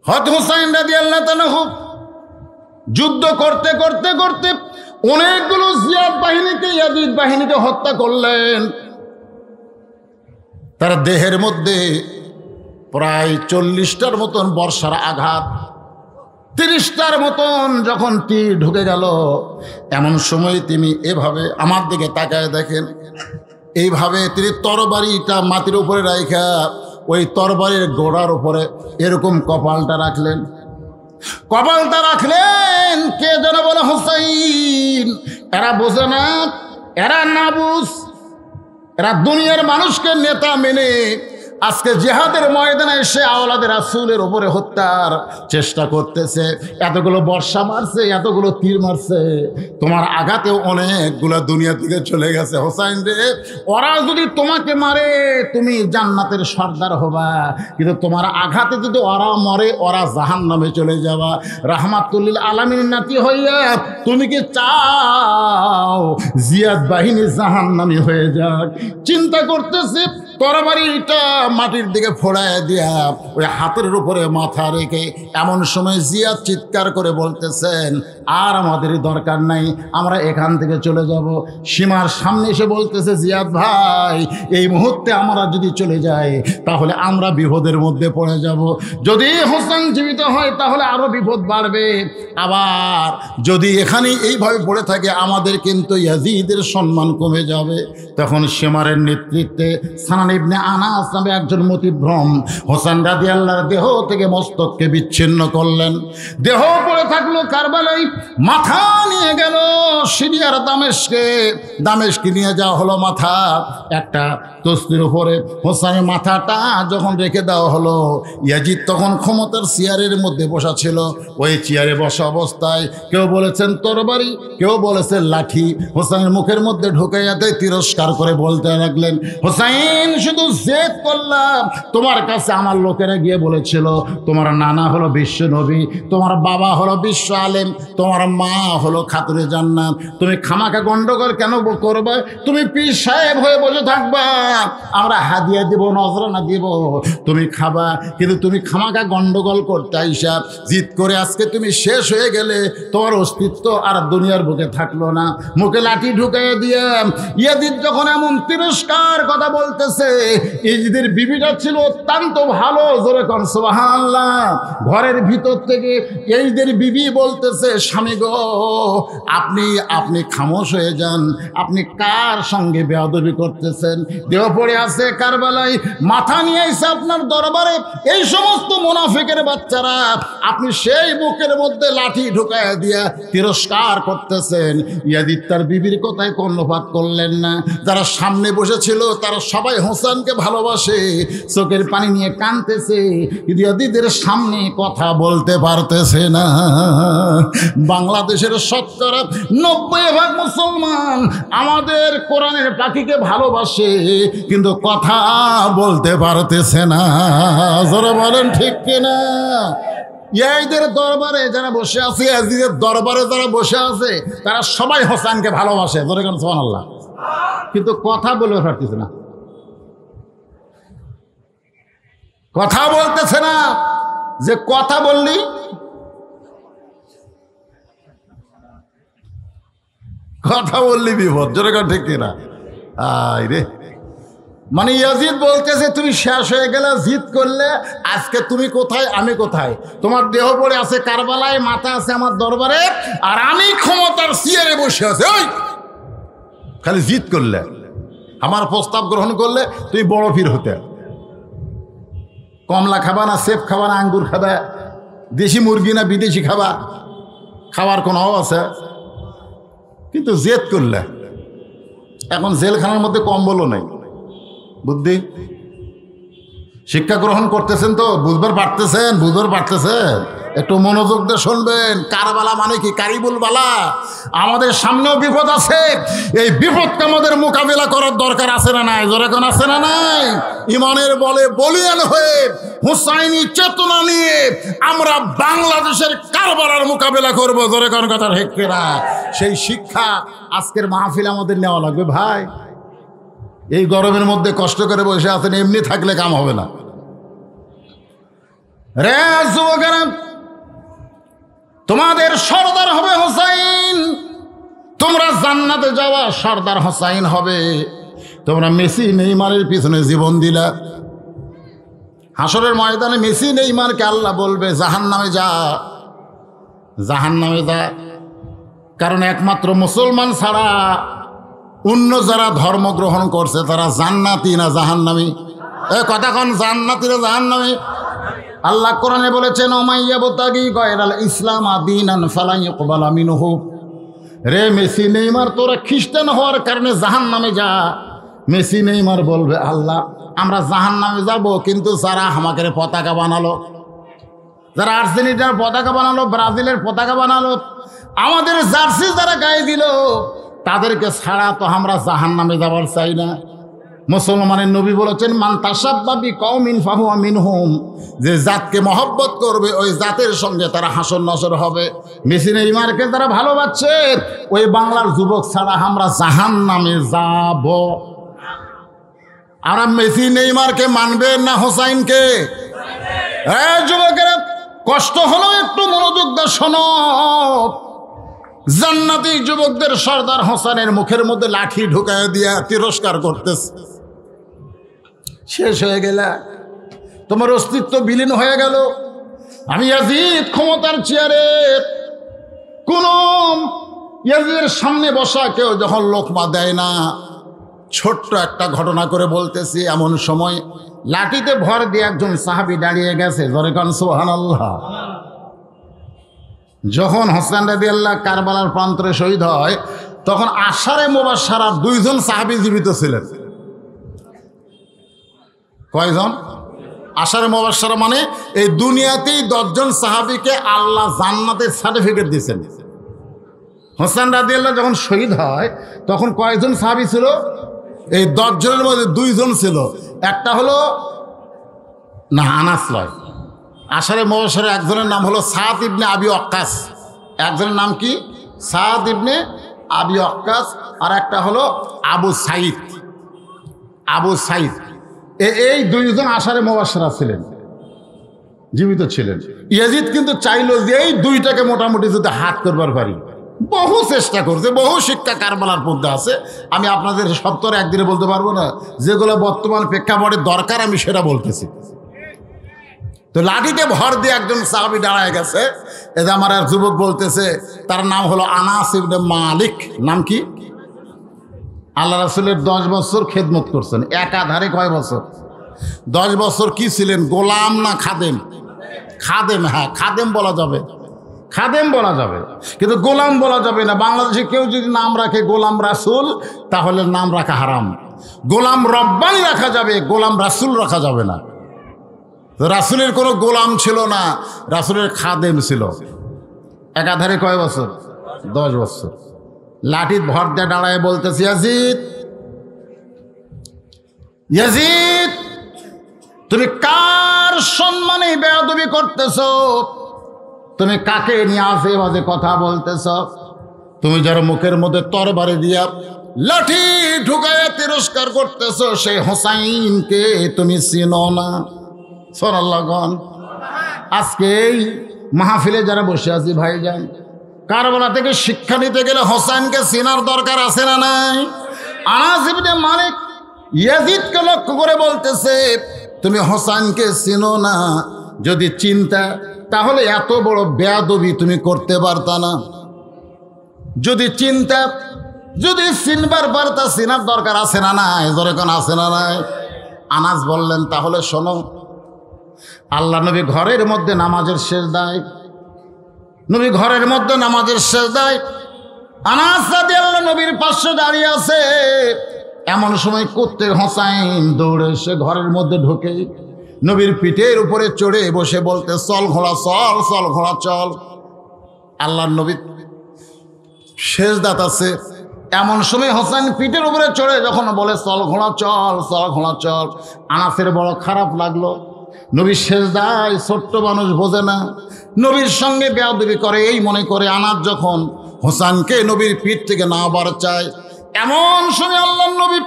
হযরত হুসাইন রাদিয়াল্লাহু তাআলা যুদ্ধ করতে করতে করতে অনেকগুলো জিয়াদ বাহিনীকে, ইয়াজিদ বাহিনীকে হত্যা করলেন। তার দেহের মধ্যে প্রায় 40টার মতন বর্ষার আঘাত, 30টার মতন যখন তীর ঢুকে গেল, এমন সময় তিনি এভাবে আমার দিকে তাকায় দেখেন, এইভাবে তিনি তরবারিটা মাটির উপরে রাখা ওই তরবারির গোড়ার উপরে এরকম কপালটা রাখলেন। কপালটা রাখলেন, কে যেন বলে হুসাইন। এরা বোঝে না, এরা না বুঝ, এরা দুনিয়ার মানুষকে নেতা মেনে আজকে জিহাদের ময়দানে এসে আওলাদের রাসূলের উপরে হত্যার চেষ্টা করতেছে। এতগুলো বর্ষা মারছে, এতগুলো তীর মারছে, তোমার আঘাতে অনেকগুলো দুনিয়া থেকে চলে গেছে। হোসাইন রে, ওরা যদি তোমাকে মারে তুমি জান্নাতের সর্দার হবা, কিন্তু তোমার আঘাতে যদি ওরা মরে ওরা জাহান্নামে চলে যাবা। রাহমাতুল আলামিনের নাতি হইয়া তুমি কি চাও জিয়াদ বাহিনী জাহান্নামী হয়ে যাক? চিন্তা করতেছে, তরবারিটা মাটির দিকে ফোড়ায় দিয়া ওই হাতের উপরে মাথা রেখে এমন সময় জিয়াদ চিৎকার করে বলতেছেন, আর আমাদের দরকার নাই, আমরা এখান থেকে চলে যাব। সীমার সামনে এসে বলতেছে, জিয়াদ ভাই, এই মুহূর্তে আমরা যদি চলে যাই তাহলে আমরা বিপদের মধ্যে পড়ে যাব। যদি হোসেন জীবিত হয় তাহলে আরো বিপদ বাড়বে, আবার যদি এখানে এইভাবে পড়ে থাকে আমাদের কিন্তু ইয়াজিদের সম্মান কমে যাবে। তখন সীমারের নেতৃত্বে সানান ইবনে আনাস নামে একজন মতিভ্রম হোসেন রাদিয়াল্লাহর দেহ থেকে মস্তককে বিচ্ছিন্ন করলেন। দেহ পড়ে থাকলো কারবালায়, মাথা নিয়ে গেল সিরিয়ার দামেস্কে নিয়ে যাওয়া হলো। মাথা একটা তস্তির উপরে হোসেনের মাথাটা যখন রেখে দেওয়া হলো, ইয়াজিদ তখন ক্ষমতার চেয়ারের মধ্যে বসা ছিল। ওই চেয়ারে বসা অবস্থায় কেউ বলেছেন তরবারি, কেউ বলেছেন লাঠি হোসেনের মুখের মধ্যে ঢুকাইয়াতে তিরস্কার করে বলতে লাগলেন, হোসেন শুধু জেদ করলাম, তোমার কাছে আমার লোকেরা গিয়ে বলেছিল তোমার নানা হলো বিশ্ব নবী, তোমার বাবা হলো বিশ্ব আলেম, তোমার মা হলো খাতুনে জান্নাত, তুমি খামাখা গন্ডগোল কেন করবে? তুমি পীর সাহেব হয়ে বসে থাকবা, আমরা হাদিয়া দিব, নজরানা দিব, তুমি খাবা, কিন্তু তুমি খামাখা গন্ডগোল করতে আইসা জিদ করে আজকে তুমি শেষ হয়ে গেলে, তোমার অস্তিত্ব আর দুনিয়ার বুকে থাকলো না। মুখে লাঠি ঢুকাই দিয়ে ইয়াজিদ যখন এমন তিরস্কার কথা বলতেছে, ইয়াজিদের বিবিটা ছিল অত্যন্ত ভালো, জোরে কোন সুবহানাল্লাহ। ঘরের ভিতর থেকে ইয়াজিদের বিবি বলতেছে, স্বামী গো, আপনি খামোশ হয়ে যান, আপনি কার সঙ্গে বেয়াদবি করতেছেন? দেহ পড়ে আছে কারবালায়, মাথা নিয়ে এসে আপনার দরবারে এই সমস্ত মুনাফিকের বাচ্চারা, আপনি সেই বুকের মধ্যে লাঠি ঢুকায় দিয়া তিরস্কার করতেছেন। ইয়াজিদ তার বিবির কথায় কর্ণপাত করলেন না। যারা সামনে বসেছিল তারা সবাই হোসেনকে ভালোবাসে, চোখের পানি নিয়ে কাঁদতেছে, কিন্তু ইয়াজিদের সামনে কথা বলতে পারতেছে না। বাংলাদেশের 90% মুসলমান আমাদের কোরআনের পাখিকে ভালোবাসে, কিন্তু কথা বলতে পারতেছে না। যারা বলেন ঠিক কিনা? ইয়াজিদের দরবারে যারা বসে আছে, ইয়াজিদের দরবারে যারা বসে আছে তারা সবাই হোসেনকে ভালোবাসে, ধরে কেন সুবহানাল্লাহ, কিন্তু কথা বলে পারতেছে না, কথা বলতেছে না। যে কথা বললি বিপদ, জোরে কথা ঠিক কিনা? আয় রে, মানে ইয়াজিদ বলতেছে তুমি শেষ হয়ে গেলে, জিদ করলে, আজকে তুমি কোথায় আমি কোথায়? তোমার দেহ পড়ে আছে কারবালায়, মাথা আছে আমার দরবারে, আর আমি ক্ষমতার চেয়ারে বসে আছে। ওই খালি জিদ করলে, আমার প্রস্তাব গ্রহণ করলে তুমি বড় পীর হতে। কমলা খাবা না সেব খাবা না আঙ্গুর খাবা, দেশি মুরগি না বিদেশি খাবা, খাবার কোনো আছে? কিন্তু জেদ করলে, এখন জেলখানার মধ্যে কম্বলও নেই। বুদ্ধি শিক্ষা গ্রহণ করতেছেন তো, বুঝবার পারতেছেন, একটু মনোযোগ দিয়ে শুনবেন। কারবালা মানে কি? কারিবুল বালা। আমাদের সামনেও বিপদ আছে, এই বিপদকে আমাদের মোকাবিলা করার দরকার আছে না নাই? জোরে কোন আছে না নাই? ইমানের বলে বলিয়ান হয়ে হুসাইনি চেতনা নিয়ে আমরা বাংলাদেশের কারবালার মোকাবিলা করবো, জোরে কোন কথা ঠিক কিনা? সেই শিক্ষা আজকের মাহফিল আমাদের নেওয়া লাগবে ভাই। এই গরমের মধ্যে কষ্ট করে বসে আছেন, এমনি থাকলে কাম হবে না। রে যুবকেরা, তোমাদের সর্দার হবে হোসাইন, তোমরা জান্নাতে যাওয়া সর্দার হোসাইন হবে। তোমরা মেসি নেইমারের পিছনে জীবন দিলা। হাসরের ময়দানে মেসি নেইমারকে আল্লাহ বলবে জাহান্নামে যা, জাহান্নামে যা। কারণ একমাত্র মুসলমান ছাড়া অন্য যারা ধর্ম গ্রহণ করছে তারা জান্নাতি না জাহান্নামী? কথা কোন, জান্নাতি না জাহান্নামী? আল্লাহ কোরআনে বলেছেন ওমাইয়াবতাগি গায়রাল ইসলাম দীনান ফালা ইউকবালা মিনহু। রে মেসি নেইমার, তোরা খ্রিস্টান হওয়ার কারণে জাহান্নামে যা। মেসি নেইমার বলবে আল্লাহ আমরা জাহান্নামে যাব, কিন্তু যারা আমাকে পতাকা বানালো, যারা আর্জেন্টিনার পতাকা বানালো, ব্রাজিলের পতাকা বানালো, আমাদের জার্সি যারা গায়ে দিল, তাদেরকে ছাড়া তো আমরা জাহান্নামে যাবার চাই না। মুসলমানের নবী বলেছেন মান তাসাব্বা বিকওমিন ফাহুয়া মিনহুম, যে জাতকে মহব্বত করবে ওই জাতের সঙ্গে তারা হাসর নসর হবে। মেসি নেইমারকে তারা ভালোবাসছে, ওই বাংলার যুবক ছাড়া আমরা জাহান্নামে যাব। আর মেসি নেইমারকে মানবেন না হোসাইনকে? হ্যাঁ যুবকেরা, কষ্ট হলো একটু মনোযোগ দিয়ে শোনো। জান্নাতি যুবকদের সর্দার হোসেনের মুখের মধ্যে লাঠি ঢুকায় দিয়া তিরস্কার করতেছে। শেষ হয়ে গেল, তোমার অস্তিত্ব বিলীন হয়ে গেল। আমি ইয়াজিদ ক্ষমতার চেয়ারে, কোন ইয়াজিদের সামনে বসা কেউ যখন লোকমা দেয় না। ছোট্ট একটা ঘটনা করে বলতেছি, এমন সময় লাঠিতে ভর দিয়ে একজন সাহাবী দাঁড়িয়ে গেছে, জোরে কান সুবহানাল্লাহ। যখন হোসেন রাদিয়াল্লাহু কারবালার প্রান্তরে শহীদ হয়, তখন আশারে মুবাশশারা 2 জন সাহাবী জীবিত ছিলেন। কয়জন? আশারে মুবাশশারা মানে এই দুনিয়াতেই 10 জন সাহাবীকে আল্লাহ জান্নাতের সার্টিফিকেট দিয়েছেন। হোসেন রাদিয়াল্লাহু যখন শহীদ হয় তখন কয়জন সাহাবী ছিল? এই 10 জনের মধ্যে 2 জন ছিল। একটা হলো না আনাস লয়, আশারে মুবাশশারা একজনের নাম হলো সাদ ইবনে আবি ওয়াক্কাস। একজনের নাম কি? সাদ ইবনে আবি ওয়াক্কাস। আর একটা হলো আবু সাইদ। আবু সাইদ এই 2 জন আশারে মুবাশশারা ছিলেন, জীবিত ছিলেন। ইয়াজিদ কিন্তু চাইলো যে এই 2টাকে মোটামুটি যদি হাত করবার পারি। বহু চেষ্টা করছে, বহু শিক্ষা কারবালার মধ্যে আছে। আমি আপনাদের সপ্তাহে একদিনে বলতে পারবো না, যেগুলো বর্তমান প্রেক্ষাপটে দরকার আমি সেটা বলতেছি। তো লাঠিতে ভর দিয়ে একজন সাহাবী দাঁড়ায় গেছে। এতে আমার এক যুবক বলতেছে, তার নাম হলো আনাস ইবনে মালিক। নাম কি? আল্লাহ রাসূলের 10 বছর খেদমত করছেন একাধারে। কয় বছর? 10 বছর। কি ছিলেন, গোলাম না খাদেম? খাদেম, হ্যাঁ খাদেম বলা যাবে, খাদেম বলা যাবে, কিন্তু গোলাম বলা যাবে না। বাংলাদেশে কেউ যদি নাম রাখে গোলাম রাসূল, তাহলে নাম রাখা হারাম। গোলাম রব্বানি রাখা যাবে, গোলাম রাসূল রাখা যাবে না। রাসূলের কোনো গোলাম ছিল না, রাসূলের খাদেম ছিল। একাধারে কয় বছর? 10 বছর। লাঠির ভর দিয়ে দাঁড়ায় বলতেছে, ইয়াজিদ, ইয়াজিদ, তুমি কার সম্মানে বেয়াদবি করতেছ? তুমি কাকে নিয়ে আজে বাজে কথা বলতেছ? তুমি যার মুখের মধ্যে তরবারি দিয়া লাঠি ঢুকায় তিরস্কার করতেছ, সেই হোসাইনকে তুমি চিনো না? সুবহানাল্লাহ। আজকে এই মাহফিলে যারা বসে আছি ভাইজান, কারবালা থেকে শিক্ষা নিতে গেলে হোসেনকে চেনার দরকার আছে না নাই? আনাস ইবনে মালিক ইয়াজিদকে লক্ষ্য করে বলতেছে, তুমি হোসেনকে চিনো না? যদি চিনতা তাহলে এত বড় বেয়াদবি তুমি করতে পারতা না। যদি চিনতা, যদি চিনবার পারতা, চিনার দরকার আছে না নাই? যখন আছে না নাই? আনাস বললেন, তাহলে শোনো, আল্লাহ নবী ঘরের মধ্যে নামাজের সেজদায়, নবী ঘরের মধ্যে নামাজের সেজদায়, আনাস রাদিয়াল্লাহু নবীর পাশে দাঁড়িয়ে আছে। এমন সময় কুত্তে হোসাইন দৌড়ে এসে ঘরের মধ্যে ঢোকে, নবীর পিঠের উপরে চড়ে বসে বলতে, চল ঘোড়া চল, চল ঘোড়া চল। আল্লাহর নবী সেজদাত আছে। এমন সময় হোসেন পিঠের উপরে চড়ে যখন বলে চল ঘোড়া চল, চল ঘোড়া চল, আনাসের বড় খারাপ লাগলো। নবীর সেজদায় ছোট্ট মানুষ বোঝে না, নবীর সঙ্গে বেয়াদবি করে এই মনে করে আনাস যখন হোসেনকে নবীর পিঠ থেকে না বার চায়, এমন সময় আল্লাহর নবী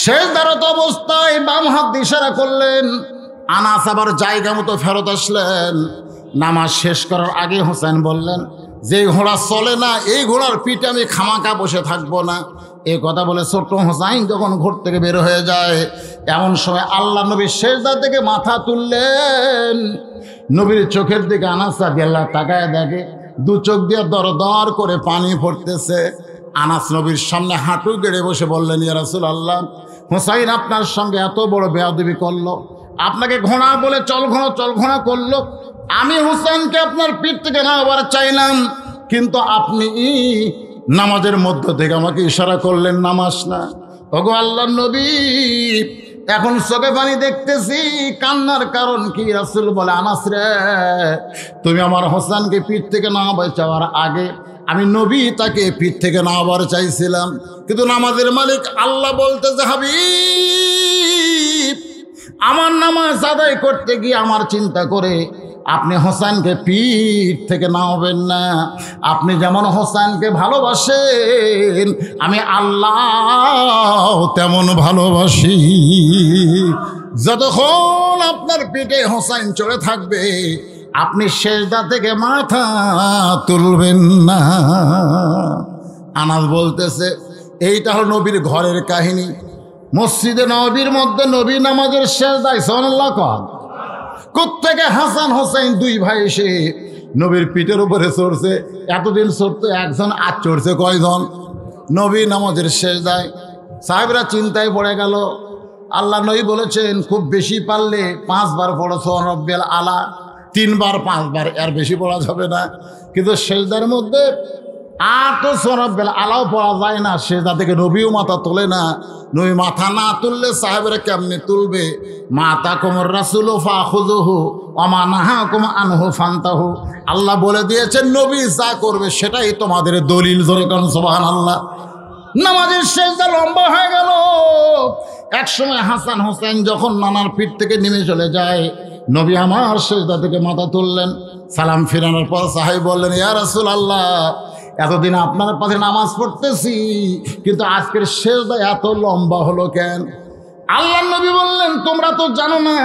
সেজদারত অবস্থায় বাম হাত ইশারা করলেন, আনাস আবার জায়গা মতো ফেরত আসলেন। নামাজ শেষ করার আগে হোসেন বললেন, যে ঘোড়া চলে না এই ঘোড়ার পিঠে আমি খামাকা বসে থাকবো না। এই কথা বলে ছোট্ট হোসাইন যখন ঘর থেকে বের হয়ে যায়, এমন সময় আল্লাহ নবী সেজদা থেকে মাথা তুললেন। নবীর চোখের দিকে আনাস রাদিয়াল্লাহু তাকায় দেখে দু চোখ দিয়ে দর দর করে পানি পড়তেছে। আনাস নবীর সামনে হাঁটু গেড়ে বসে বললেন, ইয়া রাসূলুল্লাহ, হোসাইন আপনার সঙ্গে এত বড় বেয়াদবি করলো, আপনাকে ঘোড়া বলে চল ঘোড়া করলো। আমি হোসেনকে আপনার পিঠ থেকে নামাবার চাইলাম, কিন্তু আপনি নামাজের মধ্য থেকে আমাকে ইশারা করলেন নামাজ না। ওগো আল্লাহর নবী, এখন চোখে পানি দেখতেছি, কান্নার কারণ কি? রাসূল বলে, আনাস রে, তুমি আমার হোসেনকে পিঠ থেকে নামাবার চাওয়ার আগে আমি নবী তাকে পিঠ থেকে নামাবার চাইছিলাম, কিন্তু নামাজের মালিক আল্লাহ বলতেছে, হাবিব, আমার নামাজ আদায় করতে গিয়ে আমার চিন্তা করে আপনি হোসেনকে পিঠ থেকে নামাবেন না। আপনি যেমন হোসেনকে ভালোবাসেন আমি আল্লাহ তেমন ভালোবাসি। যতক্ষণ আপনার পিঠে হোসেন চড়ে থাকবে আপনি সেজদা থেকে মাথা তুলবেন না। আনাস বলতেছে, এইটা হলো নবীর ঘরের কাহিনী। মসজিদে নবীর মধ্যে নবী নামাজের সেজদায় সুবহানাল্লাহ কন। কোত্থেকে হাসান হোসেন দুই ভাই এসে নবীর পিঠের উপরে চড়ছে। এতদিন চড়তো একজন, আজ চড়ছে কয়জন? নবী নামাজের সেজদায়। সাহেবরা চিন্তায় পড়ে গেল। আল্লাহ নবী বলেছেন, খুব বেশি পারলে 5 বার পড়ো সুবহান রাব্বিয়াল আলা, 3 বার 5 বার, এর বেশি পড়া যাবে না। কিন্তু সেজদার মধ্যে আর তো সুবহান রাব্বিয়াল আলাও পড়া যায় না। সেজদা থেকে নবীও মাথা তোলে না। নবী মাথা না তুললে সাহেবরা কেমনে তুলবে? মাতাকুমুর রাসূলু ফাখুযুহু ওয়া মা নাহাকুম আনহু ফান্তাহু। আল্লাহ বলে দিয়েছেন নবী যা করবে সেটাই তোমাদের দলিল। জোরে কান সুবহানাল্লাহ। নামাজের সেজদা লম্বা হয়ে গেল। একসময় হাসান হোসেন যখন নানার পিঠ থেকে নেমে চলে যায়, নবী আমার সেজদা থেকে মাথা তুললেন। সালাম ফিরানোর পর সাহেব বললেন, ইয়া রাসূলুল্লাহ, এতদিন আপনার পাশে নামাজ পড়তেছি, কিন্তু আজকের সেজদা এত লম্বা হলো কেন? আল্লাহ নবী বললেন, তোমরা তো জানো না,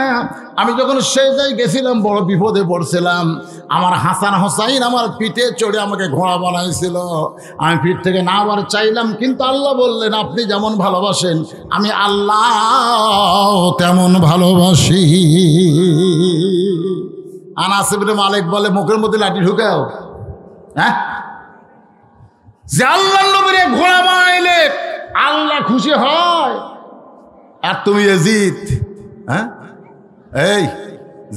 আমি যখন সেজদায় গেছিলাম বড় বিপদে পড়ছিলাম। আমার হাসান হোসাইন আমার পিঠে চড়ে আমাকে ঘোড়া বানাইছিল। আমি পিঠ থেকে নামাবার চাইলাম, কিন্তু আল্লাহ বললেন, আপনি যেমন ভালোবাসেন আমি আল্লাহ তেমন ভালোবাসি। আনাস ইবনে মালিক বলে, মুখের মধ্যে লাঠি ঢুকাও, হ্যাঁ, যে আল্লাহ নবীর ঘোড়া বানাইলে আল্লাহ খুশি হয়, আর তুমি ইয়াজিদ, হ্যাঁ, এই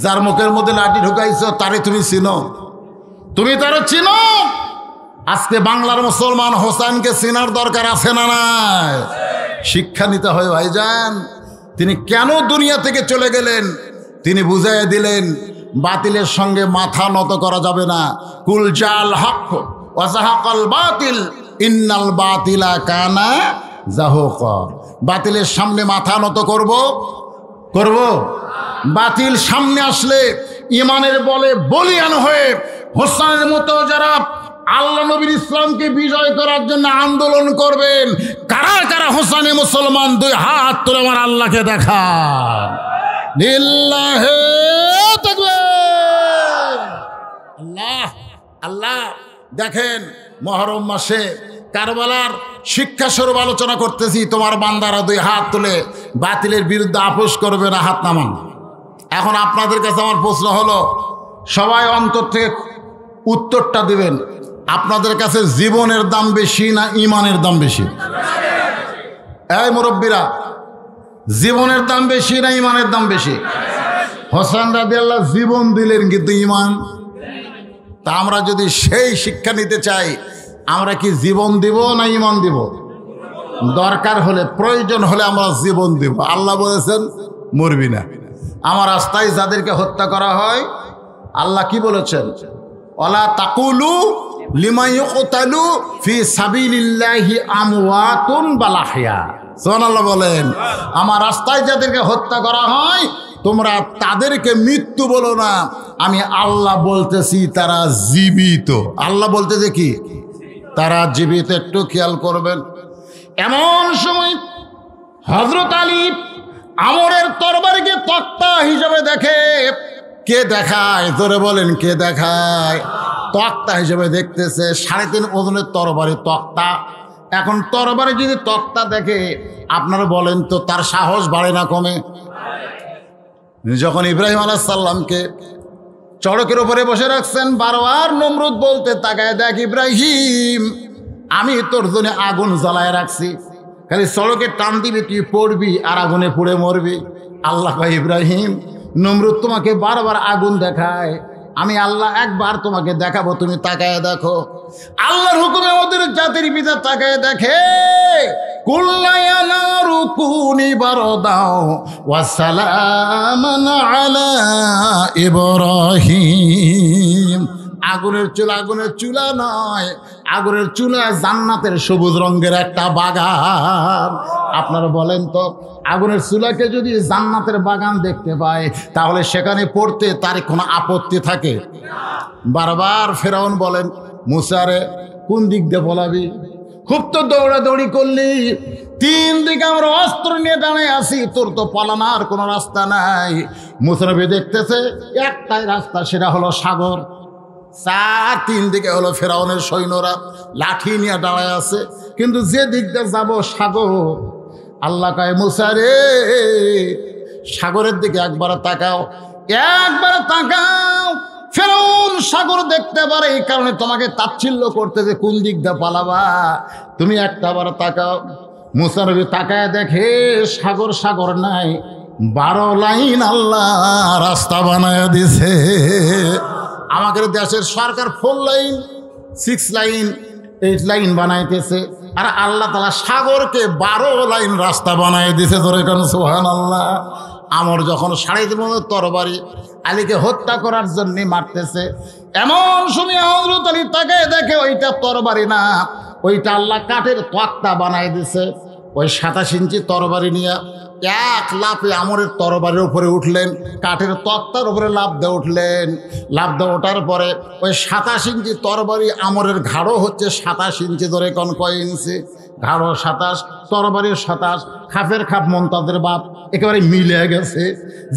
যার মুখের মধ্যে লাঠি ঢুকাইছো তারে তুমি চিনো? তুমি তারে চিনো? আজকে বাংলার মুসলমান হোসেনকে চিনার দরকার আছে না নাই? শিক্ষা নিতে হয় ভাইজান। তিনি কেন দুনিয়া থেকে চলে গেলেন তিনি বুঝাইয়া দিলেন, বাতিলের সঙ্গে মাথা নত করা যাবে না। কুল জাল হক ওয়া যাহাকাল বাতিল ইন্নাল বাতিলা কানা যাহুকা। বাতিলের সামনে মাথা নত করব। বাতিল সামনে আসলে ইমানের বলে বলিয়ান হয়ে হোসেনের মতো যারা আল্লাহ নবীর ইসলামকে বিজয় করার জন্য আন্দোলন করবেন, কারা কারা হোসেনে মুসলমান, 2 হাত তুলে আমার আল্লাহকে দেখান। লিল্লাহি তাকবীর। আল্লাহ আল্লাহ। দেখেন, মুহররম মাসে কারবালার শিক্ষা স্বরূপ আলোচনা করতেছি। তোমার বান্দারা 2 হাত তুলে বাতিলের বিরুদ্ধে আপোষ করবে না, হাত নামান। এখন আপনাদের কাছে আমার প্রশ্ন হলো, সবাই অন্তর থেকে উত্তরটা দিবেন, আপনাদের কাছে জীবনের দাম বেশি না ইমানের দাম বেশি? এই মুরব্বীরা, জীবনের দাম বেশি না ইমানের দাম বেশি? হোসেন রাদিয়াল্লাহু জীবন দিলেন, কিন্তু ইমান। তা আমরা যদি সেই শিক্ষা নিতে চাই, আমরা কি জীবন দিব না ইমান দিব? দরকার হলে, প্রয়োজন হলে আমরা জীবন দিব। আল্লাহ বলেছেন মরবি না। আমার রাস্তায় যাদেরকে হত্যা করা হয়, আল্লাহ কি বলেছেন? ওয়ালা তাকুলু লিমা ইউকতালু ফি সাবিলিল্লাহি আমওয়াতুন বাল আহইয়া। সুবহানাল্লাহ বলেন, আমার রাস্তায় যাদেরকে হত্যা করা হয় তোমরা তাদেরকে মৃত্যু বলো না, আমি আল্লাহ বলতেছি তারা জীবিত। আল্লাহ বলতেছে কি? তারা জীবিত। একটু খেয়াল করবেন। এমন সময় হযরত আলী আমরের তরবারিকে তক্তা হিসেবে দেখে। কে দেখায়? জোরে বলেন, কে দেখায়? তক্তা হিসেবে দেখতেছে। 3.5 ওজনের তরবারি তক্তা। এখন তরবারি যদি তক্তা দেখে, আপনারা বলেন তো তার সাহস বাড়ে না কমে? যখন ইব্রাহিম আলাইহিস সালামকে চড়কের উপরে বসে রাখছেন, বারবার নমরুদ বলতে তাকায়, দেখ ইব্রাহিম, আমি তোর জন্য আগুন জ্বালায় রাখছি, খালি চড়কে টান দিবি, তুই পড়বি আর আগুনে পুড়ে মরবি। আল্লাহ কয়, ইব্রাহিম, নমরুদ তোমাকে বারবার আগুন দেখায়, আমি আল্লাহ একবার তোমাকে দেখাবো, তুমি তাকায় দেখো। আল্লাহর হুকুমে ওদের জাতির পিতা তাকায় দেখে, কুল্লা ইয়া নারু কুনি বারদাও ওয়া সালামান আলা ইব্রাহিম। আগুনের চুলা নয়, আগুনের চুলা জান্নাতের সবুজ রঙের একটা বাগান। আপনারা বলেন তো, আগুনের চুলাকে যদি জান্নাতের বাগান দেখতে পায়, তাহলে সেখানে পড়তে তার কোনো আপত্তি থাকে? বারবার ফেরাউন বলেন, মুসারে কোন দিক দিয়ে বলাবি? খুব তো দৌড়াদৌড়ি করলি, 3 দিকে আমরা অস্ত্র নিয়ে দাঁড়িয়ে আছি, তোর তো পালানোর কোনো রাস্তা নাই। মুসা নবী দেখতেছে একটাই রাস্তা, সেটা হলো সাগর। 3 দিকে হলো ফেরাউনের সৈন্যরা লাঠি নিয়ে দাঁড়ায় আছে, কিন্তু যে দিক দিয়ে যাবো সাগর। আল্লাহ কয়, মুসা রে, সাগরের দিকে একবার তাকাও, একবার তাকাও। ফেরাউন সাগর দেখতে পারে, এই কারণে তোমাকে তাচ্ছিল্য করতে যে কোন দিক দিয়ে পালাবা, তুমি একটাবার তাকাও। মুসা নবী তাকায় দেখে সাগর নাই, 12 লাইন আল্লাহ রাস্তা বানায় দিছে। আমাদের দেশের সরকার 4 লাইন, 6 লাইন, 8 লাইন বানাইতেছে, আর আল্লাহ তাআলা সাগরকে 12 লাইন রাস্তা বানায় দিছে। ধরে কেন সুবহানাল্লাহ। আমর যখন 3.5 তরবারি আলীকে হত্যা করার জন্য মারতেছে, এমন সময় হযরত আলী তাকায় দেখে ওইটা তরবারি না, ওইটা আল্লাহ কাঠের তক্তা বানায় দিছে। ওই 27 ইঞ্চি তরবারি নিয়ে এক লাফে আমরের তরবারির উপরে উঠলেন, কাঠের তক্তার উপরে লাফ দিয়ে উঠলেন। লাফ দিয়ে ওঠার পরে ওই 27 ইঞ্চি তরবারি, আমরের ঘাড়ও হচ্ছে 27 ইঞ্চি। ধরে কোন কয় ইঞ্চি? ঘাড়ও 27, তরবারির 27, খাপের খাপ মমতাজের বাপ, একেবারে মিলে গেছে।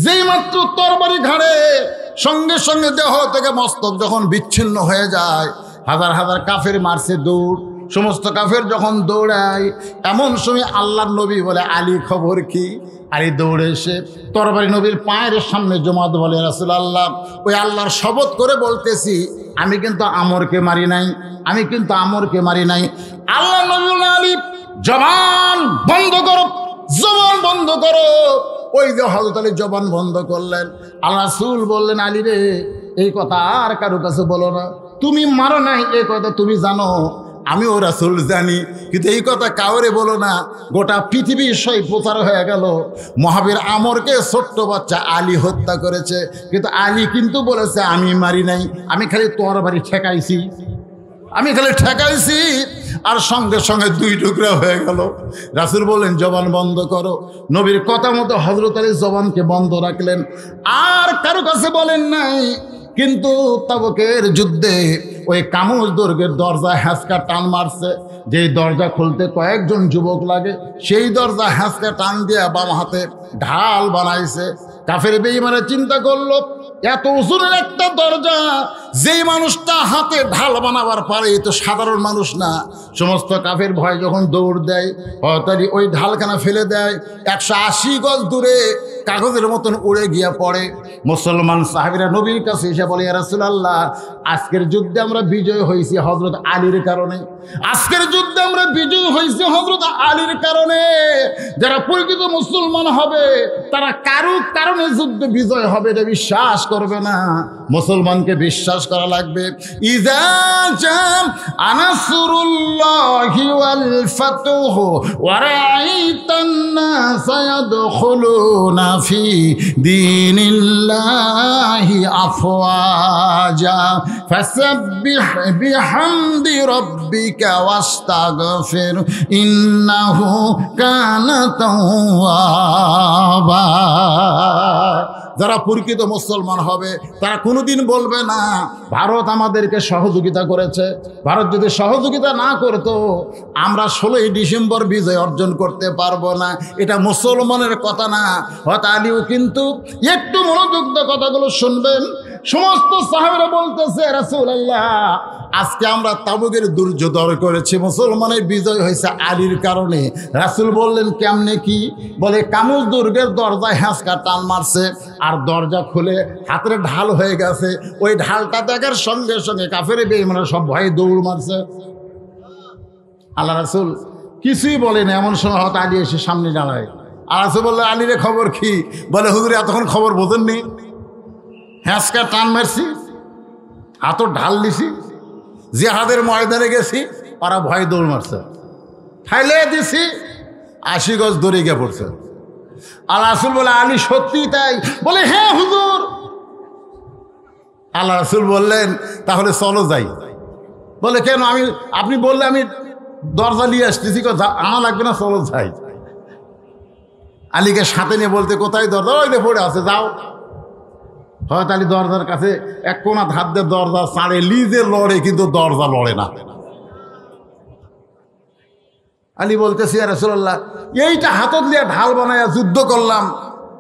যেই মাত্র তরবারি ঘাড়ে, সঙ্গে সঙ্গে দেহ থেকে মস্তক যখন বিচ্ছিন্ন হয়ে যায়, হাজার হাজার কাফের মারছে দৌড়। সমস্ত কাফের যখন দৌড়ায়, এমন সময় আল্লাহর নবী বলে, আলী খবর কি? আলী দৌড়ে এসে তরবারি নবীর পায়ের সামনে জমাত বলে, রাসূলুল্লাহ, ওই আল্লাহর শপথ করে বলতেছি, আমি কিন্তু আমরকে মারি নাই, আমি কিন্তু আমরকে মারি নাই। আল্লাহ নবী বলে, আলী জবান বন্ধ করো, জবান বন্ধ করো। ওই যে হযরত আলী জবান বন্ধ করলেন। আল্লাহ রাসূল বললেন, আলী রে, এই কথা আর কারো কাছে বলো না, তুমি মারো নাই এই কথা তুমি জানো, আমিও রাসূল জানি, কিন্তু এই কথা কাউরে বলো না। গোটা পৃথিবী সই প্রচার হয়ে গেল, মহাবীর আমরকে ছোট্ট বাচ্চা আলী হত্যা করেছে, কিন্তু আলী কিন্তু বলেছে আমি মারি নাই, আমি খালি তরবারি ঠেকাইছি, আমি খালি ঠেকাইছি। আর সঙ্গে সঙ্গে 2 টুকরা হয়ে গেল। রাসূল বললেন, জবান বন্ধ করো। নবীর কথা মতো হযরত আলী জবানকে বন্ধ রাখলেন, আর কারো কাছে বলেন নাই। কিন্তু তাবুকের যুদ্ধে ওই কামুজ দুর্গের দরজা হ্যাঁচকা টান মারছে, যেই দরজা খুলতে কয়েকজন যুবক লাগে, সেই দরজা হ্যাঁচকা টান দিয়ে বাম হাতে ঢাল বানাইছে। কাফের বেঈমানে চিন্তা করলো, এত ওজনের একটা দরজা, যেই মানুষটা হাতে ঢাল বানাবার পারে, তো সাধারণ মানুষ না। সমস্ত কাফের ভয় যখন দৌড় দেয়, হঠাৎই ওই ঢালখানা ফেলে দেয়, 180 গজ দূরে কাগজের মতন উড়ে গিয়ে পড়ে। মুসলমান সাহাবীরা নবীর কাছে এসে বলে, ইয়া রাসূলুল্লাহ, আজকের যুদ্ধে আমরা বিজয় হয়েছি হযরত আলীর কারণে, আজকের যুদ্ধে আমরা বিজয় হয়েছি হযরত আলীর কারণে। যারা প্রকৃত মুসলমান হবে, তারা কারো কারণে যুদ্ধে বিজয় হবে এটা বিশ্বাস করবে না, মুসলমানকে বিশ্বাস করা লাগবে। ইযা জাআ নাসরুল্লাহি ওয়াল ফাতহু ওয়া রাআইতান নাসা ইয়াদখুলুনা ফি দীনিল্লাহি আফওয়াজা ফাসাব্বিহ বিহামদি রাব্বিকা ওয়াস্তাগফির ইন্নাহু কানা তাওয়াবা। যারা প্রকৃত মুসলমান হবে তারা কোনোদিন বলবে না ভারত আমাদেরকে সহযোগিতা করেছে। ভারত যদি সহযোগিতা না করতো আমরা 16ই ডিসেম্বর বিজয় অর্জন করতে পারবো না। এটা মুসলমানের কথা না। হয়তো আলীও কিন্তু একটু মনোযোগ দিয়ে কথাগুলো শুনবেন। সমস্ত সাহাবারা বলতেছে রাসূলুল্লাহ আজকে আমরা তাবুকের দুর্য দর করেছি, মুসলমানের বিজয় হয়েছে আলীর কারণে। রাসূল বললেন কেমনে কি? বলে কানুজ দুর্গের দরজায় হ্যাঁচকা টান মারছে আর দরজা খুলে হাতের ঢাল হয়ে গেছে। ওই ঢালটা দেখার সঙ্গে সঙ্গে কাফের বেঈমানরা সব ভয়ে দৌড় মারছে। আল্লাহ রাসূল কিছুই বলেন। এমন সময় হয়তো আলী এসে সামনে দাঁড়ায়। আর রাসূল বললে আলীরে খবর কি? বলে হুজুর এতক্ষণ খবর বোঝেননি, হ্যাঁচকা টান মারছি, হাতও ঢাল দিছি, জিহাদের ময়দানে গেছি, ওরা ভয় দৌড় মারছে, ফাইলে দিছি, 80 গজ দড়ি গিয়ে পড়ছে। আল্লাহ রাসূল বলে আলী সত্যি তাই? বলে হ্যাঁ হুজুর। আল্লাহ রাসূল বললেন তাহলে চলো যাই। বলে কেন? আপনি বললে আমি দরজা নিয়ে আসতেছি, আনা লাগবে না, চলো যাই। আলীকে সাথে নিয়ে বলতে কোথায় দরজা? ওই যে পড়ে আছে, যাও। হয়তো আলী দরজার কাছে এক কোনা ধার দিয়ে দরজা ছাড়ে, লিজে লড়ে কিন্তু দরজা লড়ে না। আলী বলতেছি ইয়া রাসূলুল্লাহ এইটা হাতত নিয়ে ঢাল বানায়া যুদ্ধ করলাম,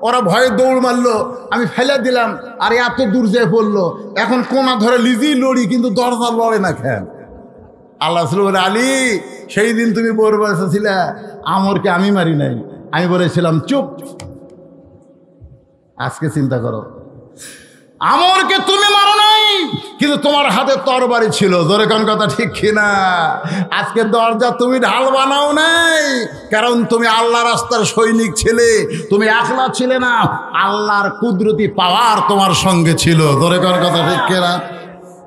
ওরা ভয়ে দৌড় মারলো, আমি ফেলে দিলাম, আর এত দূর যেয়ে পড়লো, এখন কোনা ধরে লিজেই লড়ি কিন্তু দরজা লড়ে না কেন? আল্লাহ রাসূল বলে আলী সেই দিন তুমি বড় বলেছিলে আমরকে আমি মারি নাই, আমি বলেছিলাম চুপ। আজকে চিন্তা করো, আমরকে তুমি মারো নাই কিন্তু তোমার হাতে তরবারি ছিল। জোরে কোন কথা ঠিক কিনা? আজকে দরজা তুমি ঢাল বানাও নাই, কারণ তুমি আল্লাহ রাস্তার সৈনিক ছিলে, তুমি একলা ছিলে না, আল্লাহর কুদরতি পাওয়ার তোমার সঙ্গে ছিল। জোরে কোন কথা ঠিক কিনা?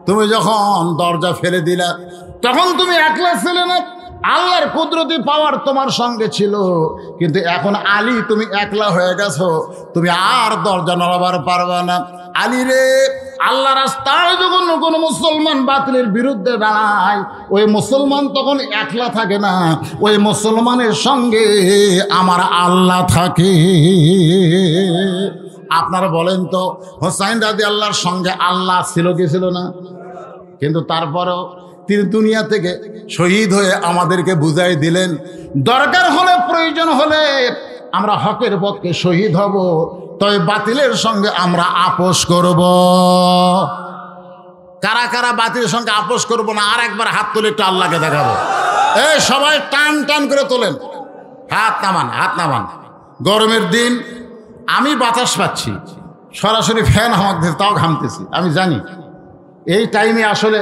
তুমি যখন দরজা ফেলে দিলা তখন তুমি একলা ছিলে না, আল্লাহর কুদরতি পাওয়ার তোমার সঙ্গে ছিল। কিন্তু এখন আলী তুমি একলা হয়ে গেছো, তুমি আর দরজা নড়াবার পারবে না। আলী রে, আল্লাহ রাস্তায় যখন কোনো মুসলমান বাতিলের বিরুদ্ধে দাঁড়ায়, ওই মুসলমান তখন একলা থাকে না, ওই মুসলমানের সঙ্গে আমার আল্লাহ থাকে। আপনারা বলেন তো হোসাইন রাদিয়াল্লাহর সঙ্গে আল্লাহ ছিল কি ছিল না? কিন্তু তারপরেও তিনি দুনিয়া থেকে শহীদ হয়ে আমাদেরকে বুঝাই দিলেন দরকার হলে, প্রয়োজন হলে আমরা হকের পক্ষে শহীদ হব, তবে বাতিলের সঙ্গে আমরা আপোষ করব। কারা কারা বাতিলের সঙ্গে আপোষ করব না? আর একবার হাত তুলে একটু আল্লাহকে দেখাবো। এই সবাই টান টান করে তোলেন, হাত নামান, হাত নামান। গরমের দিন আমি বাতাস পাচ্ছি, সরাসরি ফ্যান আমাকে, তাও ঘামতেছি। আমি জানি এই টাইমে আসলে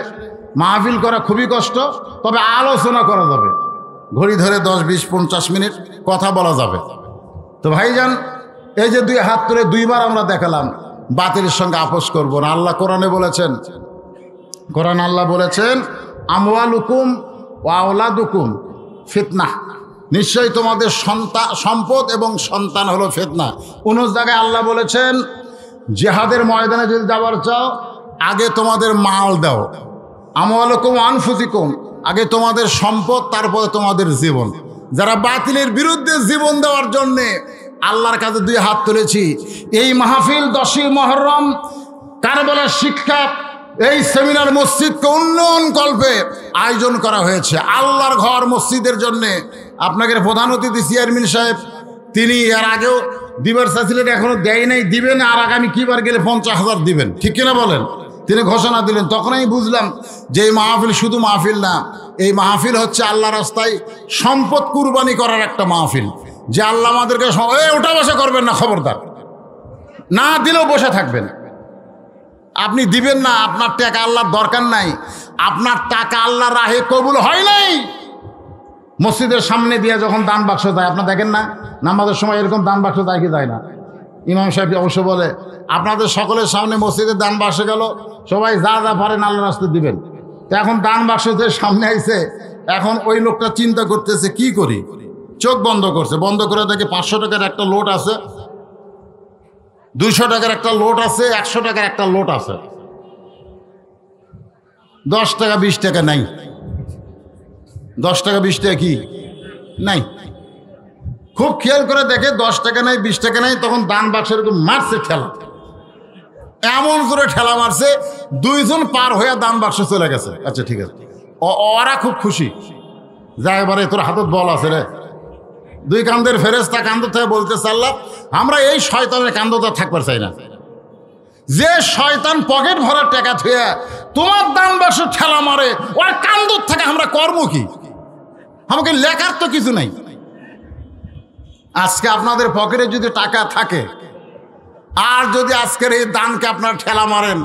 মাহফিল করা খুবই কষ্ট, তবে আলোচনা করা যাবে। ঘড়ি ধরে 10, 20, 50 মিনিট কথা বলা যাবে। তো ভাইজান, এই যে দুই হাত তুলে দুইবার আমরা দেখালাম বাতিলের সঙ্গে আপোষ করব না। আল্লাহ কোরআনে বলেছেন, কোরআন আল্লাহ বলেছেন আমওয়ালুকুম ওয়া আওলাদুকুম ফিতনাহ, নিশ্চয়ই তোমাদের সম্পদ এবং সন্তান হলো ফিতনা। অন্য জায়গায় আল্লাহ বলেছেন জিহাদের ময়দানে যদি যাবার চাও আগে তোমাদের মাল দাও, আমওয়ালুকুম আনফুসিকুম, আগে তোমাদের সম্পদ তারপরে তোমাদের জীবন। যারা বাতিলের বিরুদ্ধে জীবন দেওয়ার জন্যে আল্লাহর কাছে দুই হাত তুলেছি। এই মাহফিল 10ই মুহররম কারবালার শিক্ষা এই সেমিনার মসজিদকে উন্নয়ন কল্পে আয়োজন করা হয়েছে আল্লাহর ঘর মসজিদের জন্যে। আপনাকে প্রধান অতিথি চেয়ারম্যান সাহেব তিনি এর আগেও দিবার চাইছিলেন, এখনো দেয় নাই, দিবেন, আর আগামী কিবার গেলে 50,000 দিবেন, ঠিক কিনা বলেন? তিনি ঘোষণা দিলেন। তখন আমি বুঝলাম যে এই মাহফিল শুধু মাহফিল না, এই মাহফিল হচ্ছে আল্লাহ রাস্তায় সম্পদ কুরবানি করার একটা মাহফিল। যে আল্লাহ আমাদেরকে ওটা বসে করবেন না, খবরদার, না দিলেও বসে থাকবেন। আপনি দিবেন না, আপনার টাকা আল্লাহর দরকার নাই, আপনার টাকা আল্লাহর রাহে কবুল হয় নাই। মসজিদের সামনে দিয়ে যখন দান বাক্স যায়, আপনার দেখেন না নামাজের সময় এরকম দান বাক্স যায় কি যায় না? ইমাম সাহেব অবশ্য বলে আপনাদের সকলের সামনে মসজিদের দান বাক্স গেল, সবাই যা যা পারেন আল্লাহ রাস্তায় দিবেন। তো এখন দান বাক্স যে সামনে আইছে, এখন ওই লোকটা চিন্তা করতেছে কি করি, চোখ বন্ধ করছে, বন্ধ করে দেখে 500 টাকার একটা লোট আছে, 200 টাকার একটা লোট আছে, 100 টাকার একটা লোট আছে, 10 টাকা 20 টাকা নাই। 10 টাকা 20 টাকা কি নাই? খুব খেয়াল করে দেখে 10 টাকা নাই, 20 টাকা নাই, তখন দান বাক্স এরকম মারছে ঠেলা, এমন করে ঠেলা মারছে, দুইজন পার হয়ে দান বাক্সে চলে গেছে। আচ্ছা ঠিক আছে, ওরা খুব খুশি, যা এবারে তোর হাতত বল আছে রে। দুই কান্দের ফেরেশতা কান্দ থেকে বলতেছে, আল্লাহ আমরা এই শয়তানের কান্দটা থাকবার চাই না। যে শয়তান পকেট ভরার টাকা থুয়ে তোমার দান বাক্স ঠেলা মারে, ওর কান্দর থেকে আমরা কর্ম কি? আমাকে লেখার তো কিছু নাই। আজকে আপনাদের পকেটে যদি টাকা থাকে আর যদি আজকের এই দানকে আপনার ঠেলা মারেন,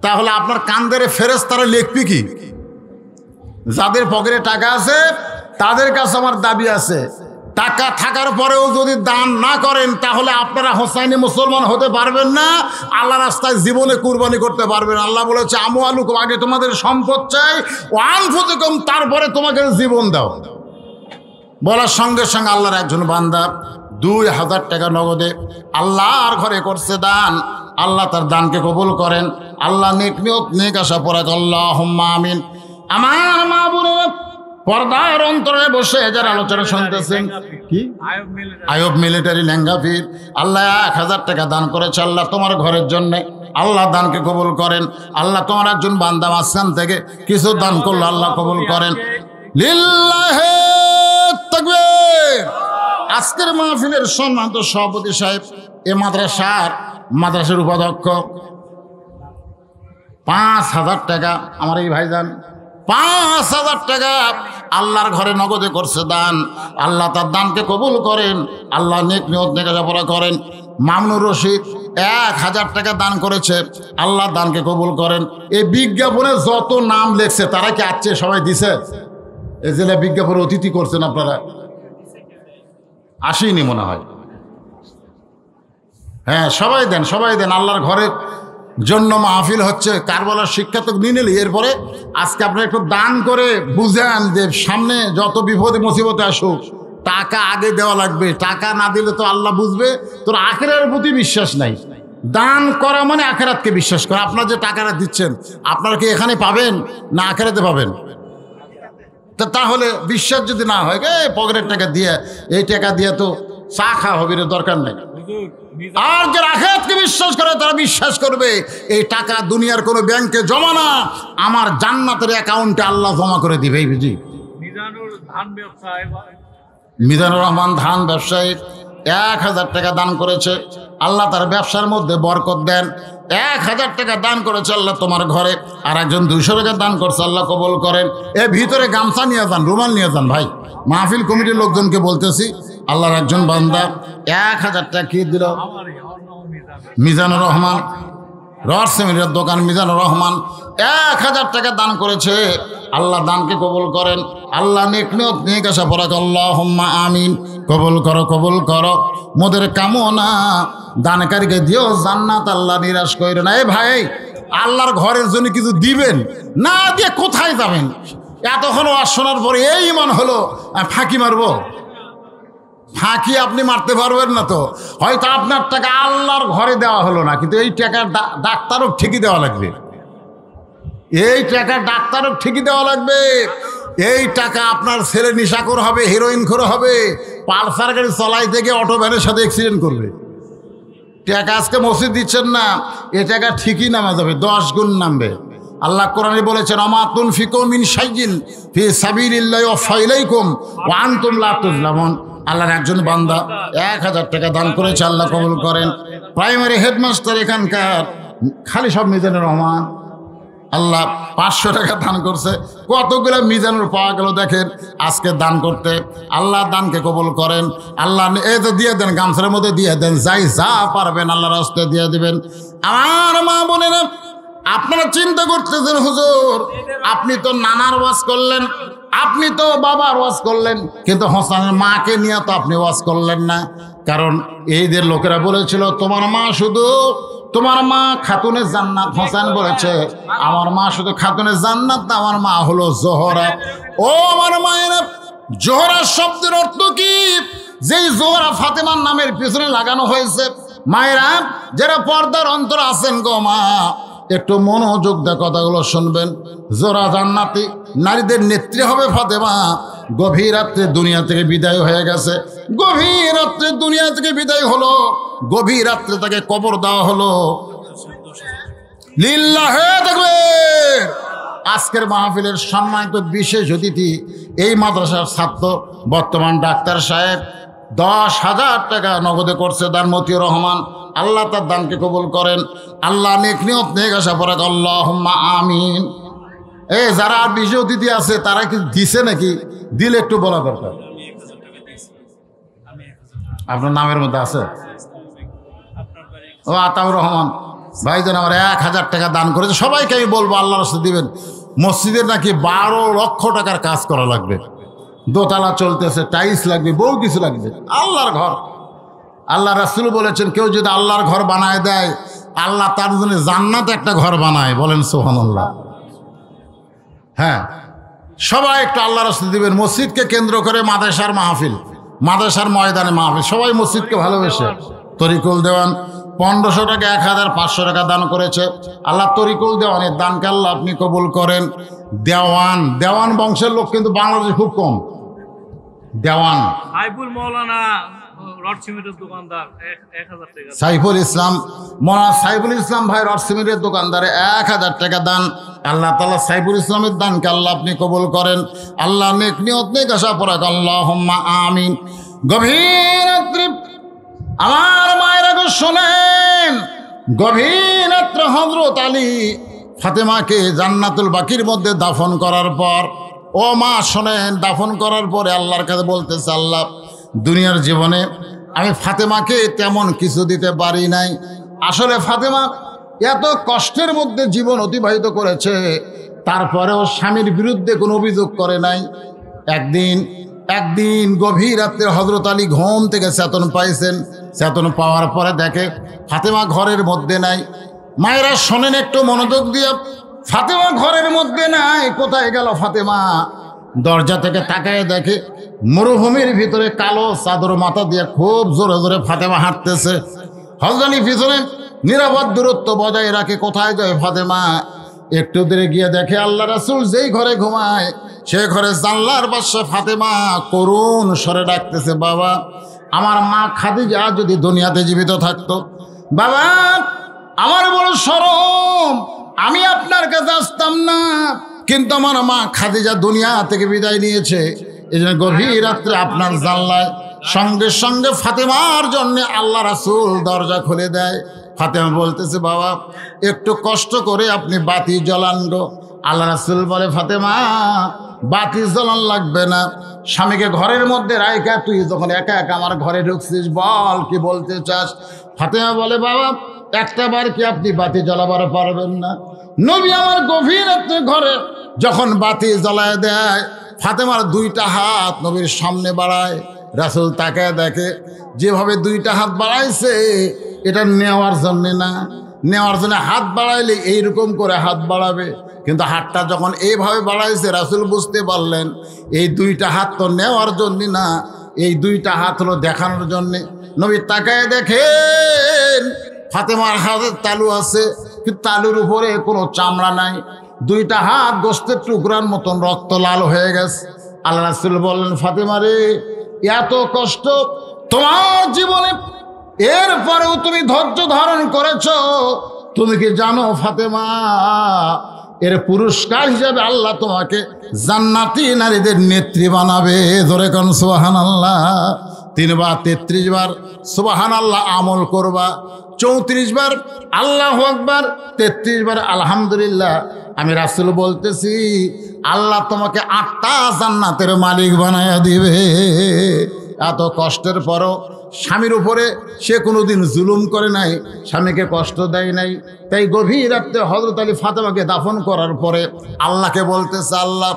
তাহলে আপনার কান্দের ফেরেশতারা লিখবি কি? যাদের পকেটে টাকা আছে তাদের কাছে আমার দাবি আছে, টাকা থাকার পরেও যদি দান না করেন তাহলে আপনারা হোসাইনি মুসলমান হতে পারবেন না, আল্লাহ রাস্তায় জীবনে কুরবানি করতে পারবেন। আল্লাহ বলেছে আমওয়ালুকুম, আগে তোমাদের সম্পদ চাই, ও আনফুসুকুম, তারপরে তোমাকে জীবন দাও। বলার সঙ্গে সঙ্গে আল্লাহর একজন বান্দা 2000 টাকা নগদে আল্লাহর ঘরে করছে দান। আল্লাহ তার দানকে কবুল করেন। আল্লাহ নেক নিয়ত নেক আশা পড়াক, আল্লাহুম্মা আমিন। আমার মা বোনেরা, পর্দার অন্তরে বসে যারা আলোচনা শুনতেছেন, কি আয়ব মিলিটারি লেঙ্গাফির, আল্লাহ 1000 টাকা দান করেছে আল্লাহ তোমার ঘরের জন্য। আল্লাহ দানকে কবুল করেন। আল্লাহ তোমার একজন বান্দা মাঝখান থেকে কিছু দান করলো, আল্লাহ কবুল করেন। লিল্লাহি তাকবীর। আজকের মাহফিলের সম্মানিত সভাপতি সাহেব, এ মাদ্রাসার উপাধ্যক্ষ, 5000 টাকা আমার এই ভাইজান 5000 টাকা আল্লাহর ঘরে নগদে করছে দান। আল্লাহ তার দানকে কবুল করেন। আল্লাহ নেক নিয়ত নেক আশা করেন। মামুনুর রশিদ 1000 টাকা দান করেছে। আল্লাহ দানকে কবুল করেন। এই বিজ্ঞাপনে যত নাম লেখছে তারা কি আছে? সবাই দিছে? এই জেলা বিজ্ঞাপনে অতিথি করছেন আপনারা? আসেনি মনে হয়। হ্যাঁ, সবাই দেন, সবাই দেন। আল্লাহর ঘরের জন্য মাহফিল হচ্ছে, কারবালার শিক্ষা তো নিয়ে নিলি। এরপরে আজকে আপনারা একটু দান করে বুঝেন যে সামনে যত বিপদে মুসিবতে আসুক টাকা আগে দেওয়া লাগবে। টাকা না দিলে তো আল্লাহ বুঝবে তোর আখিরাতের প্রতি বিশ্বাস নাই। দান করা মানে আখিরাতকে বিশ্বাস করা। আপনার যে টাকাটা দিচ্ছেন আপনারা কি এখানে পাবেন না আখিরাতে পাবেন? তাহলে বিশ্বাস যদি না হয়, পকেটের টাকা দিয়ে এই টাকা দিয়ে তো চা খাওয়া হবে, দরকার নাই। আর যারা আখিরাতকে বিশ্বাস করে তারা বিশ্বাস করবে এই টাকা দুনিয়ার কোনো ব্যাংকে জমা না, আমার জান্নাতের অ্যাকাউন্টে আল্লাহ জমা করে দিবে। এই বুঝি মিজানুর রহমান ধান ব্যবসায়ী 1000 টাকা দান করেছে। আল্লাহ তার ব্যবসার মধ্যে বরকত দেন। 1000 টাকা দান করেছে আল্লাহ তোমার ঘরে। আর একজন 200 টাকা দান করছে, আল্লাহ কবুল করেন। ভিতরে গামছা নিয়ে যান, রুমাল নিয়ে যান ভাই। মাহফিল কমিটির লোকজনকে বলতেছি, আল্লাহর একজন বান্দা 1000 টাকা কি দিল? মিজানুর রহমান, রসেমিরের দোকান মিজানুর রহমান 1000 টাকা দান করেছে। আল্লাহ দানকে কবুল করেন। আল্লাহ নেক নিয়ত নেক আশা পড়াক, আল্লাহুম্মা আমিন। কবুল করো, কবুল করো। মোদের কামনা দানকারীকে দিও জান্নাত, আল্লাহ নিরাশ কইরো না। ভাই, আল্লাহর ঘরের জন্য কিছু দিবেন না দিয়ে কোথায় যাবেন? এতক্ষণ ওয়াজ শোনার পরে এই ইমান হলো ফাঁকি মারবো? ফাঁকি আপনি মারতে পারবেন না। তো হয়তো আপনার টাকা আল্লাহর ঘরে দেওয়া হলো না, কিন্তু এই টাকার ডাক্তারও ঠিকই দেওয়া লাগবে। এই টাকা ডাক্তারও ঠিকই দেওয়া লাগবে। এই টাকা আপনার ছেলে নেশাখোর হবে, হিরোইন খোর হবে, পালসার গাড়ি চলাই থেকে অটো ভ্যানের সাথে অ্যাক্সিডেন্ট করবে। টাকা আজকে মসজিদ দিচ্ছেন না, এ টাকা ঠিকই নামা যাবে, 10 গুণ নামবে। আল্লাহ কোরআনে বলেছেন, আমা তুনফিকু মিন শাইইন ফি সাবিলিল্লাহি ওয়াফা ইলাইকুম ওয়া আনতুম লা তুজলামুন। আল্লাহর একজন বান্দা 1000 টাকা দান করেছে, আল্লাহ কবুল করেন। প্রাইমারি হেডমাস্টার এখানকার, খালি সব মিজানুর রহমান। আল্লাহ 500 টাকা দান করছে। কতগুলো মিজানুর পাওয়া গেল দেখেন আজকে দান করতে। আল্লাহ দানকে কবুল করেন। আল্লাহ এই তো দিয়ে দেন, গামছার মধ্যে দিয়ে দেন, যাই যা পারবেন আল্লাহর রাস্তায় দিয়ে দিবেন। আমার মা বোনেরা, আপনারা চিন্তা করতেছেন, হুজুর আপনি তো নানার ওয়াজ করলেন, আপনি তো বাবার ওয়াজ করলেন, কিন্তু হোসেনের মাকে নিয়ে তো আপনি ওয়াজ করলেন না। কারণ এইদের লোকেরা বলেছিল তোমার মা শুধু, তোমার মা খাতুনে জান্নাত। হোসেন বলেছে আমার মা শুধু খাতুনে জান্নাত না, আমার মা হলো জোহরা। ও আমার মায়েরা, জোহরা শব্দের অর্থ কি? যেই জোহরা ফাতেমার নামের পিছনে লাগানো হয়েছে। মায়েরা যারা পর্দার অন্তর আছেন গো মা, একটু মনোযোগ দিয়ে কথাগুলো শুনবেন। জোহরা জান্নাতি, নারীদের নেত্রী হবে ফাতেমা। গভীর রাত্রে দুনিয়া থেকে বিদায় হয়ে গেছে। গভীর রাত্রে দুনিয়া থেকে বিদায় হলো, গভীর রাত্রে তাকে কবর দেওয়া হলো। লিল্লাহে তাকবীর। আজকের মাহফিলের সম্মানিত বিশেষ অতিথি এই মাদ্রাসার ছাত্র, বর্তমান ডাক্তার সাহেব 10,000 টাকা নগদে করছে দান মতিউর রহমান। আল্লাহ তার দানকে কবুল করেন। আল্লাহ নেক নিয়ত নেক আশা পরাক আল্লাহুম্মা আমিন। যারা আর বিশেষ অতিথি আছে তারা কি দিছে নাকি? দিলে একটু বলা দরকার। আপনার নামের মধ্যে আছে? ও আতাউর রহমান ভাইজান আমার 1,000 টাকা দান করেছে। সবাইকে আমি বলবো আল্লাহর রাস্তায় দিবেন। মসজিদের নাকি 12 লক্ষ টাকার কাজ করা লাগবে, দোতলা চলতেছে, টাইলস লাগবে, বহু কিছু লাগবে। আল্লাহর ঘর, আল্লাহ রাসূল বলেছেন কেউ যদি আল্লাহর ঘর বানায় দেয় আল্লাহ তার জন্য জান্নাতে একটা ঘর বানায়। বলেন সুবহানাল্লাহ। হ্যাঁ, সবাই একটু আল্লাহর রাস্তায় দিবেন। মসজিদকে কেন্দ্র করে মাদ্রাসার মাহফিল, মাদ্রাসার ময়দানে মাহফিল, সবাই মসজিদকে ভালোবেসে। তরিকুল দেওয়ান 1500 টাকা, 1500 টাকা দান করেছে। আল্লাহ তরিকুল দেওয়ানের দানকে আল্লাহ আপনি কবুল করেন। দেওয়ান, দেওয়ান বংশের লোক কিন্তু বাংলাদেশে খুব কম। দেওয়ান সাইফুল মৌলানা রড সিমেন্টের দোকানদার 1000 টাকা। সাইফুল ইসলাম, মৌলানা সাইফুল ইসলাম ভাই রড সিমেন্টের দোকানদারে 1000 টাকা দান। আল্লাহ তাআলা সাইফুল ইসলামের দানকে আল্লাহ আপনি কবুল করেন। আল্লাহ নেক নিয়ত নেক আশা পরাক আল্লাহুম্মা আমিন। গভীর রাত্রি আমার মায়েরা গো শোনেন, গভীর রাত্রে হযরত আলী ফাতেমাকে জান্নাতুল বাকির মধ্যে দাফন করার পর, ও মা শোনেন, দাফন করার পরে আল্লাহর কাছে বলতেছে, আল্লাহ দুনিয়ার জীবনে আমি ফাতেমাকে তেমন কিছু দিতে পারি নাই। আসলে ফাতেমা এত কষ্টের মধ্যে জীবন অতিবাহিত করেছে, তারপরেও স্বামীর বিরুদ্ধে কোনো অভিযোগ করে নাই। একদিন গভীর রাত্রে হযরত আলী ঘুম থেকে চেতন পাইছেন। চেতন পাওয়ার পরে দেখে ফাতেমা ঘরের মধ্যে নাই। মায়েরা শোনেন একটু মনোযোগ দিয়ে, ফাতেমা ঘরের মধ্যে নাই। কোথায় গেল ফাতেমা? দরজা থেকে তাকায় দেখে মরুভূমির ভিতরে কালো চাদর মাথা দিয়ে খুব জোরে জোরে ফাতেমা হাঁটতেছে। হযরত আলী পিছনে নিরাপদ দূরত্ব বজায় রাখে। কোথায় যায় ফাতেমা? একটু দূরে গিয়ে দেখে আল্লাহ রাসূল যেই ঘরে ঘুমায় সে ঘরে জানলার পাশে ফাতেমা করুণ স্বরে ডাকতেছে, বাবা আমার মা খাদিজা যদি দুনিয়াতে জীবিত থাকতো, বাবা আমার বড় শরম, আমি আপনার কাছে আসতাম না, কিন্তু আমার মা খাদিজা দুনিয়া থেকে বিদায় নিয়েছে। এই জন্য গভীর রাত্রে আপনার জানলায় সঙ্গে সঙ্গে ফাতেমার জন্য আল্লাহ রাসূল দরজা খুলে দেয়। ফাতেমা বলতেছে, বাবা একটু কষ্ট করে আপনি বাতি জ্বালান গো। আল্লাহ রাসূল বলে, ফাতেমা বাতি জ্বালান লাগবে না, স্বামীকে ঘরের মধ্যে রাইখা তুই যখন একা একা আমার ঘরে ঢুকছিস, বল কি বলতে চাস? ফাতেমা বলে, বাবা একটা বার কি আপনি বাতি জ্বালাবার পারবেন না? নবী আমার গভীর রাতে ঘরে যখন বাতি জ্বালায় দেয়, ফাতেমার 2টা হাত নবীর সামনে বাড়ায়। রাসূল তাকে দেখে যেভাবে 2টা হাত বাড়াইছে এটা নেওয়ার জন্যে না, নেওয়ার জন্য হাত বাড়াইলে এইরকম করে হাত বাড়াবে, কিন্তু হাতটা যখন এইভাবে বাড়াইছে রাসূল বুঝতে পারলেন এই 2টা হাত তো নেওয়ার জন্য না, এই 2টা হাত হলো দেখানোর জন্যে। নবী তাকায় দেখেন ফাতেমার হাতে তালু আছে, কিন্তু তালুর উপরে কোনো চামড়া নাই। 2টা হাত গোস্তের টুকরার মতন রক্ত লাল হয়ে গেছে। আল্লাহ রাসূল বললেন, ফাতেমা রে এত কষ্ট তোমার জীবনে, এরপরেও তুমি ধৈর্য ধারণ করেছ। তুমি কি জানো ফাতেমা, এর পুরস্কার হিসাবে আল্লাহ তোমাকে জান্নাতি নারীদের নেত্রী বানাবে। ধরে কোন সুবহানাল্লাহ। 3 বার 33 বার সুবহানাল্লাহ আমল করবা, 34 বার আল্লাহু আকবার, 33 বার আলহামদুলিল্লাহ। আমি রাসূল বলতেছি আল্লাহ তোমাকে 8টা জান্নাতের মালিক বানায়া দিবে। এত কষ্টের পরও স্বামীর উপরে সে কোনোদিন জুলুম করে নাই, স্বামীকে কষ্ট দেয় নাই। তাই গভীর রাতে হযরত আলী ফাতেমাকে দাফন করার পরে আল্লাহকে বলতেছে, আল্লাহ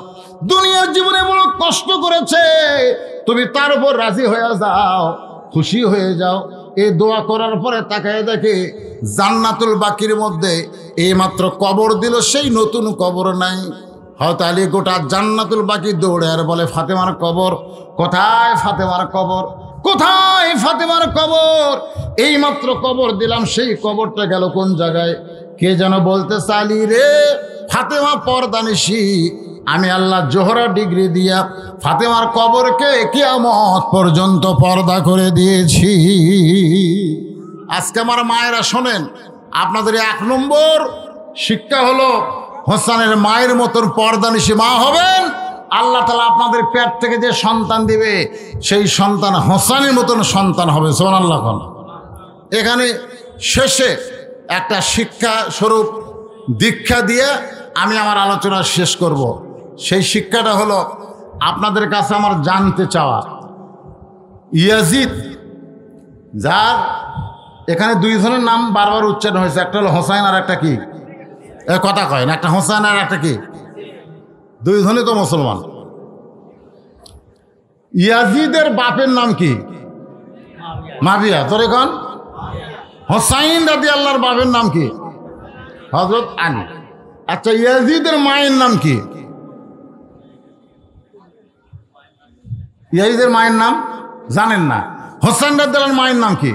দুনিয়ার জীবনে বড় কষ্ট করেছে, তুমি তার উপর রাজি হয়ে যাও, খুশি হয়ে যাও। এই দোয়া করার পরে তাকায় দেখে জান্নাতুল বাকির মধ্যে এইমাত্র কবর দিল, সেই নতুন কবর নাই। হযরত আলী গোটা জান্নাতুল বাকি দৌড়ে আর বলে, ফাতেমার কবর কোথায়? ফাতেমার কবর কোথায়? ফাতেমার কবর এইমাত্র কবর দিলাম, সেই কবরটা গেল কোন জায়গায়? কে যেন বলতেছে, আলী রে ফাতেমা পর্দানিশী, আমি আল্লাহ জোহরা ডিগ্রি দিয়া ফাতেমার কবরকে কিয়ামত পর্যন্ত পর্দা করে দিয়েছি। আজকে আমার মায়েরা শোনেন, আপনাদের 1 নম্বর শিক্ষা হলো হোসেনের মায়ের মতন পর্দানিশী মা হবেন। আল্লাহ তাআলা আপনাদের পেট থেকে যে সন্তান দিবে সেই সন্তান হোসেনের মতন সন্তান হবে। সুবহানাল্লাহ। এখানে শেষে একটা শিক্ষা স্বরূপ দীক্ষা দিয়ে আমি আমার আলোচনা শেষ করব। সেই শিক্ষাটা হলো আপনাদের কাছে আমার জানতে চাওয়া, ইয়াজিদ যার এখানে দুইজনের নাম বারবার উচ্চারণ হয়েছে, একটা হলো হোসাইন আর একটা কি কথা কয় না, একটা হোসাইন আর একটা কি, দুইজনই তো মুসলমান। ইয়াজিদের বাপের নাম কি? মাবিয়া। তোর এখন হোসাইন রাদিয়াল্লাহর বাপের নাম কি? হযরত আলী। আচ্ছা, ইয়াজিদের মায়ের নাম কি? ইয়াজিদের মায়ের নাম জানেন না? হোসেন রাদিয়াল্লাহর মায়ের নাম কি?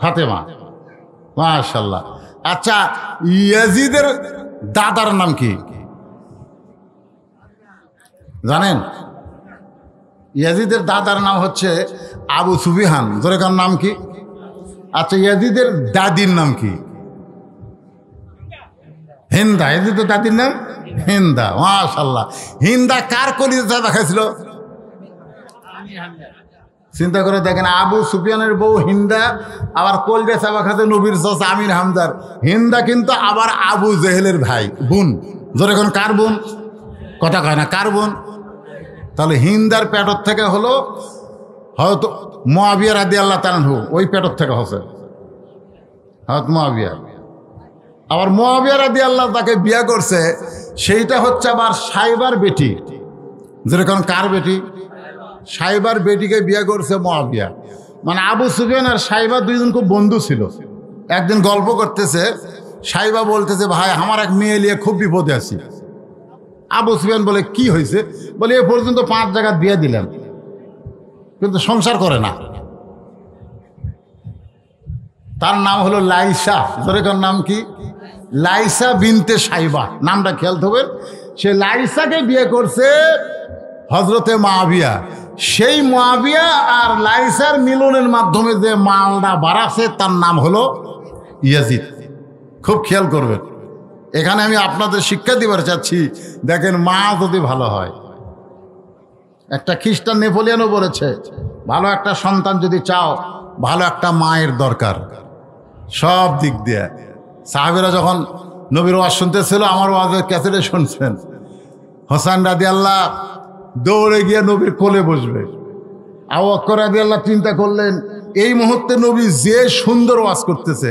ফাতেমা। মাশাআল্লাহ। আচ্ছা, ইয়াজিদের দাদার নাম কি জানেন? ইয়াজিদের দাদার নাম হচ্ছে আবু সুফিয়ান। জোরেকার নাম কি? আচ্ছা, ইয়াজিদের দাদির নাম কি? হিন্দা। ইয়াজিদের দাদির নাম হিন্দা। মাশাআল্লাহ। হিন্দা কার কলিজা দেখাইছিল? চিন্তা করে দেখেন, আবু সুফিয়ানের বউ হিন্দা, আবার কলজা চাবা খাতে নবীর চাচা আমির হামজার। হিন্দা কিন্তু আবার আবু জেহেলের ভাই বোন। যেরকম কার বোন? কথা কয় না, কার বোন? তাহলে হিন্দার পেটর থেকে হলো হয়তো মুআবিয়া রাদিয়াল্লাহু তাআলা আনহু, ওই পেটর থেকে হচ্ছে হয়তো মুআবিয়া। আবার মুআবিয়া রাদিয়াল্লাহু তাকে বিয়ে করছে, সেইটা হচ্ছে আবার সাইবার বেটি। যেরকম কার বেটি? সাইবার বেটিকে বিয়ে করছে মুআবিয়া। মানে আবু সুফিয়ান আর সাইবা দুইজন খুব বন্ধু ছিল। একদিন গল্প করতেছে, সাইবা বলতেছে, ভাই আমার এক মেয়ে নিয়ে খুব বিপদে আছি। আবু সুফিয়ান বলে, কি হয়েছে? বলে, এ পর্যন্ত 5 জায়গা বিয়ে দিলাম কিন্তু সংসার করে না। তার নাম হলো লাইসা। যেরকম নাম কি? লাইসা বিনতে সাইবা। নামটা খেয়াল থাকবেন। সে লাইসাকে বিয়ে করছে হজরতে মুআবিয়া। সেই মুআবিয়া আর লাইসার মিলনের মাধ্যমে যে মালটা বাড়াছে তার নাম হলো ইয়াজিদ। খুব খেয়াল করবেন। এখানে আমি আপনাদের শিক্ষা দিবার চাচ্ছি, দেখেন মা যদি ভালো হয়। একটা খ্রিস্টান নেপোলিয়ানও বলেছে, ভালো একটা সন্তান যদি চাও, ভালো একটা মায়ের দরকার সব দিক দিয়ে। সাহাবীরা যখন নবীর ওয়াজ শুনতেছিল, আমার ওয়াজের ক্যাসেটে শুনছেন, হোসেন রাদিয়াল্লাহু দৌড়ে গিয়ে নবীর কোলে বসবে। আবু বকর রাদিয়াল্লাহু চিন্তা করলেন, এই মুহূর্তে নবী যে সুন্দর ওয়াজ করতেছে,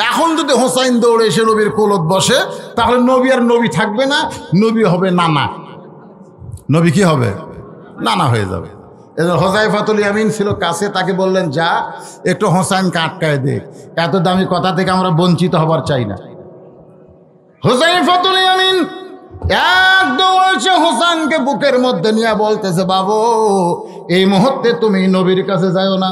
এখন যদি হোসাইন দৌড়ে এসে নবীর কোলত বসে, তাহলে নবী আর নবী থাকবে না, নবী হবে নানা। নবী কি হবে? নানা হয়ে যাবে। এজন্য হুযায়ফাতুল ইয়ামিন ছিল কাছে, তাকে বললেন, যা একটু হোসাইনকে আটকায় দে, এত দামি কথা থেকে আমরা বঞ্চিত হবার চাই না। হুযায়ফাতুল ইয়ামিন এক দৌড়েছে হোসেনকে বুকের মধ্যে নিয়ে বলতেছে, বাবু এই মুহূর্তে তুমি নবীর কাছে যাও না।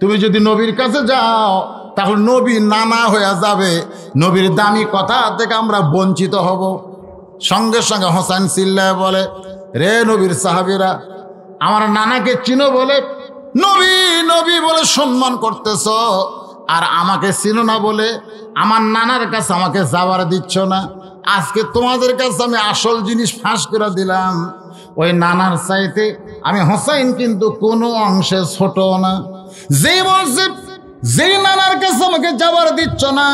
তুমি যদি নবীর কাছে যাও তাহলে নবী নানা হয়ে যাবে, নবীর দামি কথা থেকে আমরা বঞ্চিত হব। সঙ্গে সঙ্গে হোসেন চিল্লায় বলে, রে নবীর সাহাবীরা, আমার নানাকে চিনো বলে নবী নবী বলে সম্মান করতেছ, আর আমাকে চিনো না বলে আমার নানার কাছে আমাকে যাবার দিচ্ছ না। আজকে তোমাদের কাছে আমি আসল জিনিস ফাঁস করে দিলাম। ওই নানার চাইতে আমি হোসাইন কিন্তু কোনো অংশে ছোট না। যেই বলছে যেই নানার কাছে আমাকে যাবার দিচ্ছ না,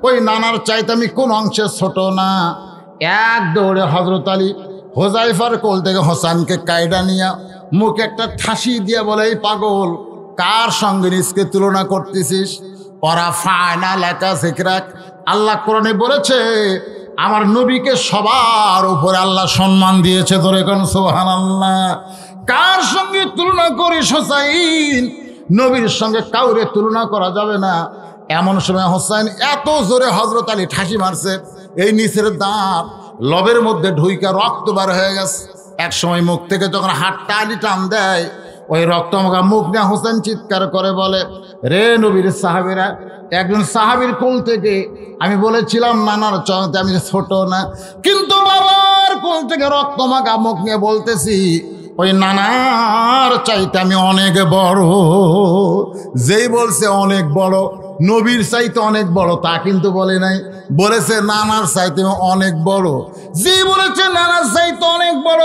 ওই নানার চাইতে আমি কোন অংশে ছোট না। এক দৌড়ে হযরত আলী হুযায়ফার কোল থেকে হোসেনকে কায়দা নিয়ে মুখে একটা ঠাসি দিয়ে বলে, এই পাগল, কার সঙ্গে নিজকে তুলনা করতেছিস? ওরা ফায়না লেখা শিখরাক। আল্লাহ কোরআনে বলেছে, আমার নবীকে সবার উপরে আল্লাহ সম্মান দিয়েছে। ধরে কোন সুবহানাল্লাহ। কার সঙ্গে তুলনা করিস হোসাইন? নবীর সঙ্গে কাউরে তুলনা করা যাবে না। এমন সময় হোসাইন এত জোরে হযরত আলী ঠাসি মারছে, এই নিচের দাঁত লবের মধ্যে ঢুইকা রক্ত বার হয়ে গেছে। এক সময় মুখ থেকে যখন হাতটা আলী টান দেয়, ওই রক্তমাখা মুখ নিয়ে হোসেন চিৎকার করে বলে, রে নবীর সাহাবীরা, একজন সাহাবীর কোল থেকে আমি বলেছিলাম নানার চাইতে আমি ছোট না, কিন্তু বাবার কোল থেকে রক্তমাখা মুখ নিয়ে বলতেছি ওই নানার চাইতে আমি অনেক বড়। যেই বলছে অনেক বড়, নবীর চাইতে অনেক বড় তা কিন্তু বলে নাই, বলেছে নানার চাইতে অনেক বড়। যে বলেছে নানার চাইতে অনেক বড়,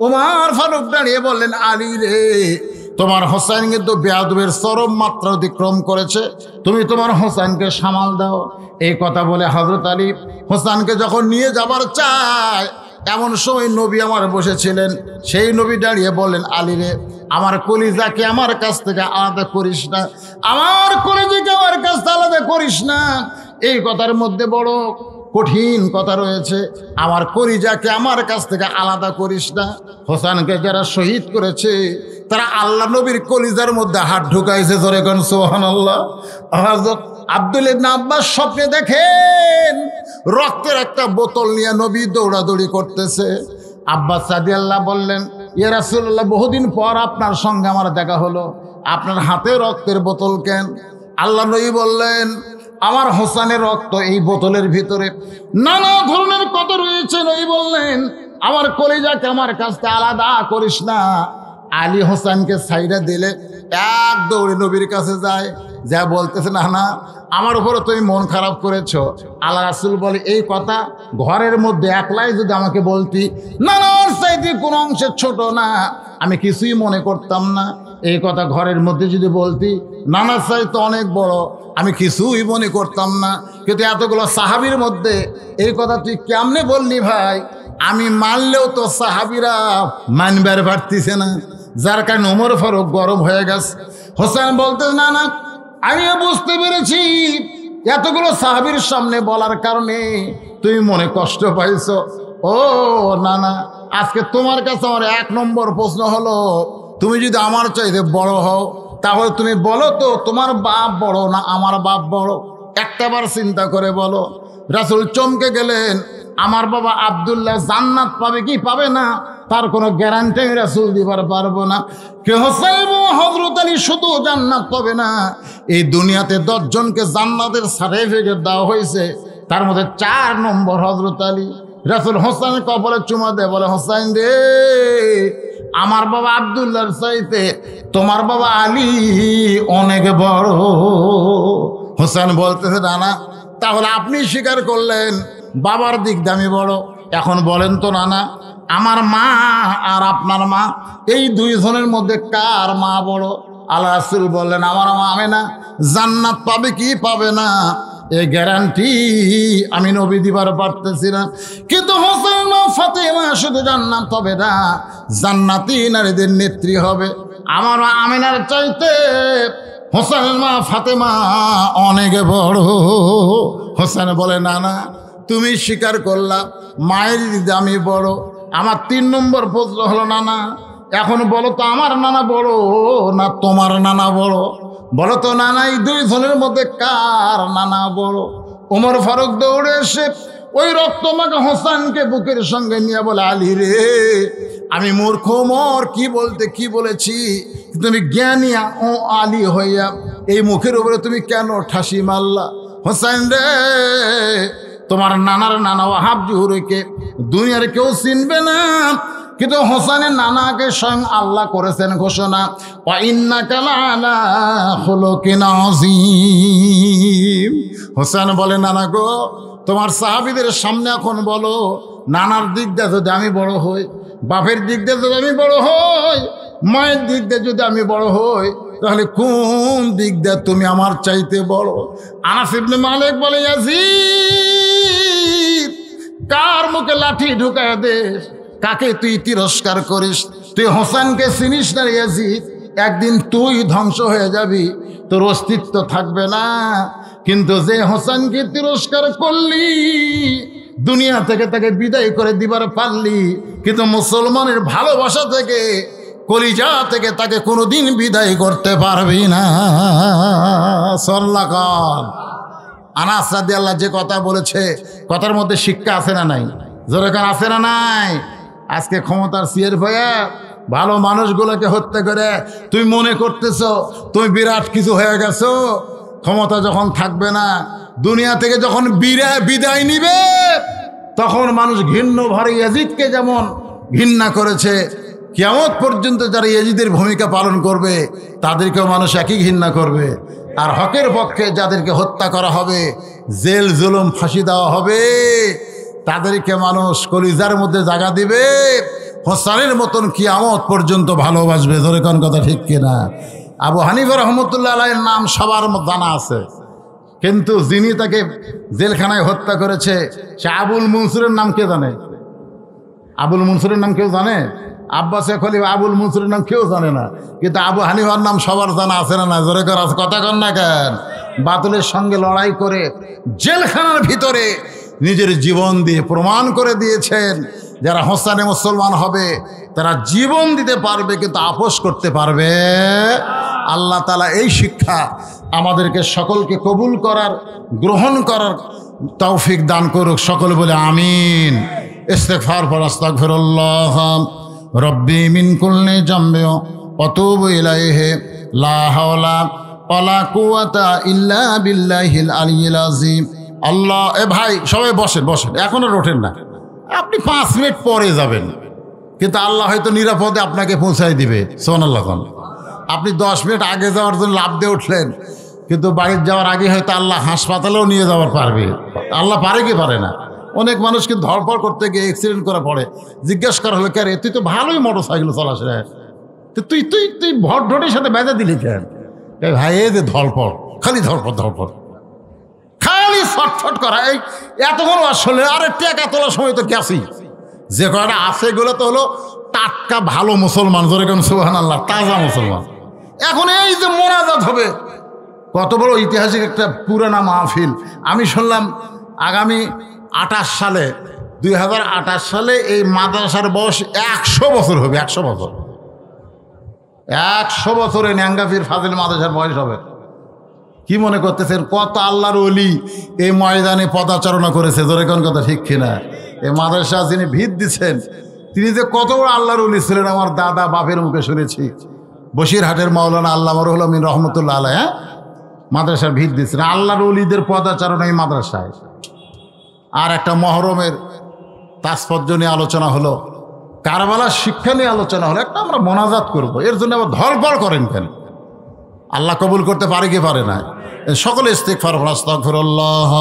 ওমর ফারুক দাঁড়িয়ে বললেন, আলী রে, তোমার হোসেন কিন্তু বেয়াদবের চরম মাত্রা অতিক্রম করেছে, তুমি তোমার হোসেনকে সামাল দাও। এই কথা বলে হযরত আলী হোসেনকে যখন নিয়ে যাবার চায়, এমন সময় নবী আমার বসেছিলেন। সেই নবী দাঁড়িয়ে বললেন, আলী রে, আমার কলিজাকে আমার কাছ থেকে আলাদা করিস না, আমার কলিজাকে আমার কাছ থেকে আলাদা করিস না। এই কথার মধ্যে বড় কঠিন কথা রয়েছে, আমার কলিজাকে আমার কাছ থেকে আলাদা করিস না। হোসেনকে যারা শহীদ করেছে তারা আল্লাহ নবীর কলিজার মধ্যে হাত ঢুকাইছে। জোরে কোন সুবহানাল্লাহ। হযরত আব্দুল ইবনে আব্বাস স্বপ্নে দেখেন রক্তের একটা বোতল নিয়ে নবী দৌড়াদৌড়ি করতেছে। আব্বাস রাদিয়াল্লাহু বললেন, ইয়া রাসূলুল্লাহ, বহুদিন পর আপনার সঙ্গে আমার দেখা হলো, আপনার হাতে রক্তের বোতল কেন? আল্লাহ নবী বললেন, আমার হোসেনের রক্ত এই বোতলের ভিতরে। নানা ধরনের কথা রয়েছে। নবী বললেন, আমার কলিজাকে আমার কাছ থেকে আলাদা করিস না। আলী হোসেনকে সাইডা দিলে এক দৌড়ে নবীর কাছে যায়, যা বলতেছে, না না, আমার উপরে তুমি মন খারাপ করেছো। আল্লাহ রাসূল বলে, এই কথা ঘরের মধ্যে একলাই যদি আমাকে বলতি, নানার চাইতে কোনো অংশে ছোট না, আমি কিছুই মনে করতাম না। এই কথা ঘরের মধ্যে যদি বলতি, নানার চাইতে অনেক বড়, আমি কিছুই মনে করতাম না। কিন্তু এতগুলো সাহাবীর মধ্যে এই কথা তুই কেমনে বললি ভাই? আমি মানলেও তো সাহাবীরা মানবার পারতিছে না, যার কারণে ওমর ফারুক গরম হয়ে গেছে। হোসেন বলতে, না না, আমিও বুঝতে পেরেছি এতগুলো সাহাবীর সামনে বলার কারণে তুমি মনে কষ্ট পাইছো। ও না না, আজকে তোমার কাছে আমার এক নম্বর প্রশ্ন হলো, তুমি যদি আমার চাইতে বড় হও, তাহলে তুমি বলো তো তোমার বাপ বড় না আমার বাপ বড়? একটাবার চিন্তা করে বলো। রাসূল চমকে গেলেন, আমার বাবা আব্দুল্লাহ জান্নাত পাবে কি পাবে না তার কোনো গ্যারান্টি রাসূল দিবার পারবো না। কে হোসেন ও হযরত আলী শুধু জান্নাত পাবে না, এই দুনিয়াতে 10 জনকে জান্নাতের সার্টিফিকেট দেওয়া হয়েছে, তার মধ্যে 4 নম্বর হযরত আলী। রাসূল হোসেনের কপালে চুমা দেয়, বলে, হোসেন রে, আমার বাবা আব্দুল্লাহর চাইতে তোমার বাবা আলী অনেক বড়। হোসেন বলতেছে, নানা, তাহলে আপনি স্বীকার করলেন বাবার দিক দিয়ে আমি বড়। এখন বলেন তো নানা, আমার মা আর আপনার মা, এই 2 জনের মধ্যে কার মা বড়? আল্লাহ রাসূল বললেন, আমার মা আমেনা জান্নাত পাবে কি পাবে না এই গ্যারান্টি আমি নবী দিবার পারতেছি না। কিন্তু হোসেন মা ফাতেমা শুধু জান্নাত হবে না, জান্নাতি নারীদের নেত্রী হবে। আমার মা আমেনার চাইতে হোসেন মা ফাতেমা অনেক বড়। হোসেন বলে, না না, তুমি স্বীকার করলা মায়ের দিদি আমি বড়। আমার 3 নম্বর প্রশ্ন হলো, নানা, এখন বলো তো আমার নানা বড় না তোমার নানা বড়? বলো তো নানা, এই 2 জনের মধ্যে কার নানা বড়? ওমর ফারুক দৌড়ে এসে ওই রক্তমাখা হোসেনকে বুকের সঙ্গে নিয়ে বলে, আলী রে, আমি মূর্খ ওমর, কি বলতে কি বলেছি, তুমি জ্ঞানী ও আলী হইয়া এই মুখের উপরে তুমি কেন ঠাসি মারলা? হোসেন রে, তোমার নানার নানা ওয়াহাব জুহরিকে দুনিয়ার কেউ চিনবে না, কিন্তু হোসেনের নানাকে স্বয়ং আল্লাহ করেছেন ঘোষণা, ওয়া ইন্নাকা লাআলা খুলুকিন আযীম। হোসেন বলে, নানা গো, তোমার সাহাবীদের সামনে এখন বলো, নানার দিক দিয়ে যদি আমি বড় হই, বাপের দিক দিয়ে যদি আমি বড় হই, মায়ের দিক দিয়ে যদি আমি বড় হই, তাহলে কোন দিক দিয়ে তুমি আমার চাইতে বড়? আনাস ইবনে মালিক বলে, ইয়াজিদ, কার মুখে লাঠি ঢুকায় দেশ, কাকে তুই তিরস্কার করিস? তুই হোসেনকে চিনিস না ইয়াজিদ, একদিন তুই ধ্বংস হয়ে যাবি, তোর অস্তিত্ব থাকবে না। কিন্তু যে হোসেনকে তিরস্কার করলি, দুনিয়া থেকে তাকে বিদায় করে দিবার পারলি, কিন্তু মুসলমানের ভালোবাসা থেকে, কলিজা থেকে তাকে কোনোদিন বিদায় করতে পারবি না। সল্লাকাল। আনাস রাদিয়াল্লাহু যে কথা বলেছে, কথার মধ্যে শিক্ষা আছে না নাই? জোরে কার আছে না নাই? আজকে ক্ষমতার সিয়ের ভয়ে ভালো মানুষগুলোকে হত্যা করে তুমি মনে করতেছ তুমি বিরাট কিছু হয়ে গেছো। ক্ষমতা যখন থাকবে না, দুনিয়া থেকে যখন বিদায় নিবে, তখন মানুষ ঘৃণ্য ভরে ইয়াজিদকে যেমন ঘৃণা করেছে, কিয়ামত পর্যন্ত যারা ইয়াজিদের ভূমিকা পালন করবে তাদেরকেও মানুষ একই ঘৃণা করবে। আর হকের পক্ষে যাদেরকে হত্যা করা হবে, জেল জুলুম ফাঁসি দেওয়া হবে, তাদেরকে মানুষ কলিজার মধ্যে জায়গা দিবে, হোসানের মতন কিয়ামত পর্যন্ত ভালোবাসবে। ধরে কোন কথা ঠিক কিনা? আবু হানিফা রহমতুল্লাহ আলাইহির নাম সবার জানা আছে, কিন্তু যিনি তাকে জেলখানায় হত্যা করেছে সে আবুল মনসুরের নাম কে জানে? আবুল মনসুরের নাম কেউ জানে? আব্বাসে খলিফা আবুল মনসুরের নাম কেউ জানে না, কিন্তু আবু হানিফার নাম সবার জানা আছে না? না জোরে কর, কথা কন না কেন? বাতিলের সঙ্গে লড়াই করে জেলখানার ভিতরে নিজের জীবন দিয়ে প্রমাণ করে দিয়েছেন যারা হোসানে মুসলমান হবে তারা জীবন দিতে পারবে কিন্তু আপোষ করতে পারবে। আল্লাহ তাআলা এই শিক্ষা আমাদেরকে সকলকে কবুল করার, গ্রহণ করার তৌফিক দান করুক। সকলে বলে আমিন। ইস্তিগফার পর আস্তাগফিরুল্লাহ রব্বি মিন কুল্লি জামবি ওয়া তুবু ইলাইহি লা হাওলা ওয়ালা কুওয়াতা ইল্লা বিল্লাহিল আলিয়্যিল আযীম। আল্লাহ, এ ভাই সবাই বসেন, বসেন, এখনো ওঠেন না, আপনি 5 মিনিট পরে যাবেন, কিন্তু আল্লাহ হয়তো নিরাপদে আপনাকে পৌঁছাই দিবে। সুবহানাল্লাহ। আপনি 10 মিনিট আগে যাওয়ার জন্য লাফ দিয়ে উঠলেন, কিন্তু বাড়ির যাওয়ার আগে হয়তো আল্লাহ হাসপাতালেও নিয়ে যাওয়ার পারবে। আল্লাহ পারে কি পারে না? অনেক মানুষকে ধরপড় করতে গিয়ে অ্যাক্সিডেন্ট করে পড়ে, জিজ্ঞাসা করা হলো, কে রে তুই তো ভালোই মোটর সাইকেল চালাস রে, তুই তুই তুই ভর ঢটের সাথে বেঁধে দিলি কেন? ভাই এই যে ধরপড়, খালি ধরপড় ধরপড়, খালি ছটফট করা, এই এতক্ষণ আসলে আরে টাকা তোলার সময় তো গেছি, যে কয়টা আছে এগুলো তো হলো টাটকা ভালো মুসলমান, জোরে কেন সুবহানাল্লাহ, তাজা মুসলমান। এখন এই যে মোনাজাত হবে, কত বড় ঐতিহাসিক একটা পুরানা মাহফিল। আমি শুনলাম আগামী 28 সালে 2028 সালে এই মাদ্রাসার বয়স 100 বছর হবে। 100 বছর, 100 বছরে ন্যাঙ্গাফির ফাজিল মাদ্রাসার বয়স হবে। কি মনে করতেছেন কত আল্লাহর ওলি এই ময়দানে পদাচারণা করেছে? জোরে কোন কথা ঠিক কিনা? এই মাদ্রাসা যিনি ভিত দিচ্ছেন তিনি যে কত বড় আল্লাহর ওলি ছিলেন আমার দাদা বাপের মুখে শুনেছি। বসিরহাটের মাওলানা আল্লামা রুহুল আমিন রহমতুল্লাহ আলাইহি মাদ্রাসার ভিত দিচ্ছেন। আল্লাহর ওলিদের পদাচারণা এই মাদ্রাসায়। আর একটা মহরমের তাৎপর্য নিয়ে আলোচনা হলো, কারবালার শিক্ষা নিয়ে আলোচনা হলো, একটা আমরা মোনাজাত করব, এর জন্য আবার ধরপড় করেন কেন? আল্লাহ কবুল করতে পারে কি পারে না? সকলে ইস্তিগফার করুন। আস্তাগফিরুল্লাহ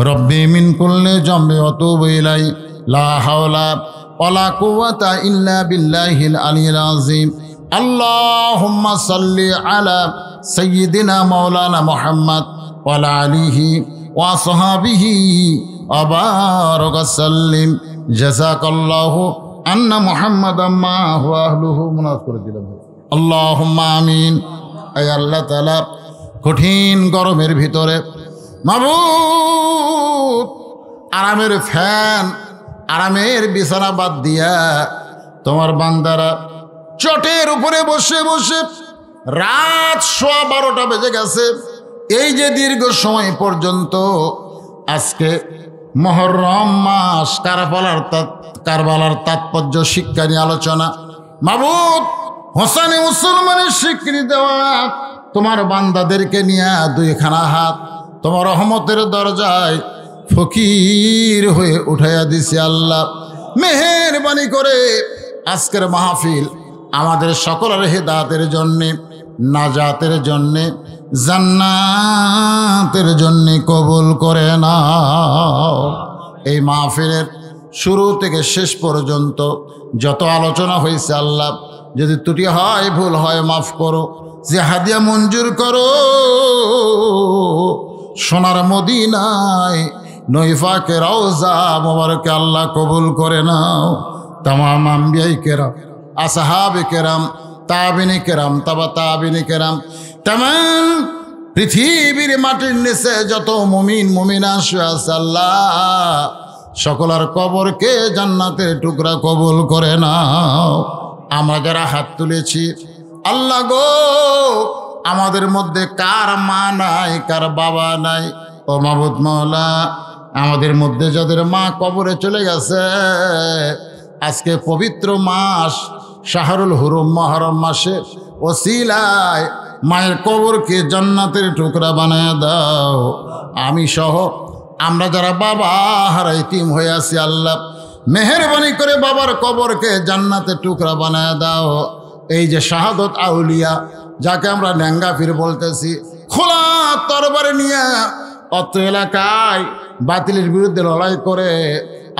রব্বি মিন কুল্লি জামবি ওয়া তুবু ইলাইহি লা হাওলা ওয়ালা কুওয়াতা ইল্লা বিল্লাহিল আলিয়্যিল আযীম। আল্লাহুম্মা সাল্লি আলা সাইয়্যিদিনা মাওলানা মুহাম্মদ ওয়া আলা আলিহি ওয়া আসহাবিহি ওয়া বারাক সাল্লিম। জাযাকাল্লাহু আন্না মুহাম্মাদাম মা হুয়া আহলুহু। মুনাফ করে দিলাম। আল্লাহুম্মা আমিন। আয় আল্লাহ তাআলা, কঠিন গরমের ভিতরে মাবুদ আরামের ফ্যান, আরামের বিছানা বাদ দিয়া তোমার বান্দারা চটের উপরে বসে বসে রাত 12:15 বেজে গেছে, এই যে দীর্ঘ সময় পর্যন্ত আজকে মুহররম মাস, কারবালার তাৎপর্য শিক্ষা নিয়ে আলোচনা। মাবুদ হোসানে মুসলমানের স্বীকৃতি দেওয়া তোমার বান্দাদেরকে নিয়ে 2খানা হাত তোমার রহমতের দরজায় ফকির হয়ে উঠাইয়া দিছে। আল্লাহ মেহেরবানি করে আজকের মাহফিল আমাদের সকলের হেদায়েতের জন্যে, নাজাতের জন্যে, জান্নাতের জন্যে কবুল করে নাও। এই মাহফিলের শুরু থেকে শেষ পর্যন্ত যত আলোচনা হয়েছে আল্লাহ, যদি ত্রুটি হয়, ভুল হয়, মাফ করো। যে হাদিয়া মঞ্জুর করো সোনার মদিনায় নৈফাকে রওজা মোবারকে আল্লাহ কবুল করে নাও। তামাম আম্বিয়াই কেরাম, আসহাবে কেরাম, তাবিনী কেরাম, তাবা তাবিনী কেরাম, তামাম পৃথিবীর মাটির নিচে যত মুমিন মুমিনা আছে আল্লাহ সকলের কবরকে জান্নাতের টুকরা কবুল করে নাও। আমরা যারা হাত তুলেছি আল্লাহ গো, আমাদের মধ্যে কার মা নাই, কার বাবা নাই, ও মাবুদ মাওলা, আমাদের মধ্যে যাদের মা কবরে চলে গেছে, আজকে পবিত্র মাস শাহরুল হুরুম মুহররম মাসে ওসিলায় মায়ের কবরকে জান্নাতের টুকরা বানায় দাও। আমি সহ আমরা যারা বাবা হারা ইতিম হয়ে আছি আল্লাহ মেহেরবানি করে বাবার কবরকে জান্নাতের টুকরা বানায় দাও। এই যে শাহাদত আউলিয়া যাকে আমরা ন্যাঙ্গাফির বলতেছি, খোলা তরবারি নিয়ে অত্র এলাকায় বাতিলের বিরুদ্ধে লড়াই করে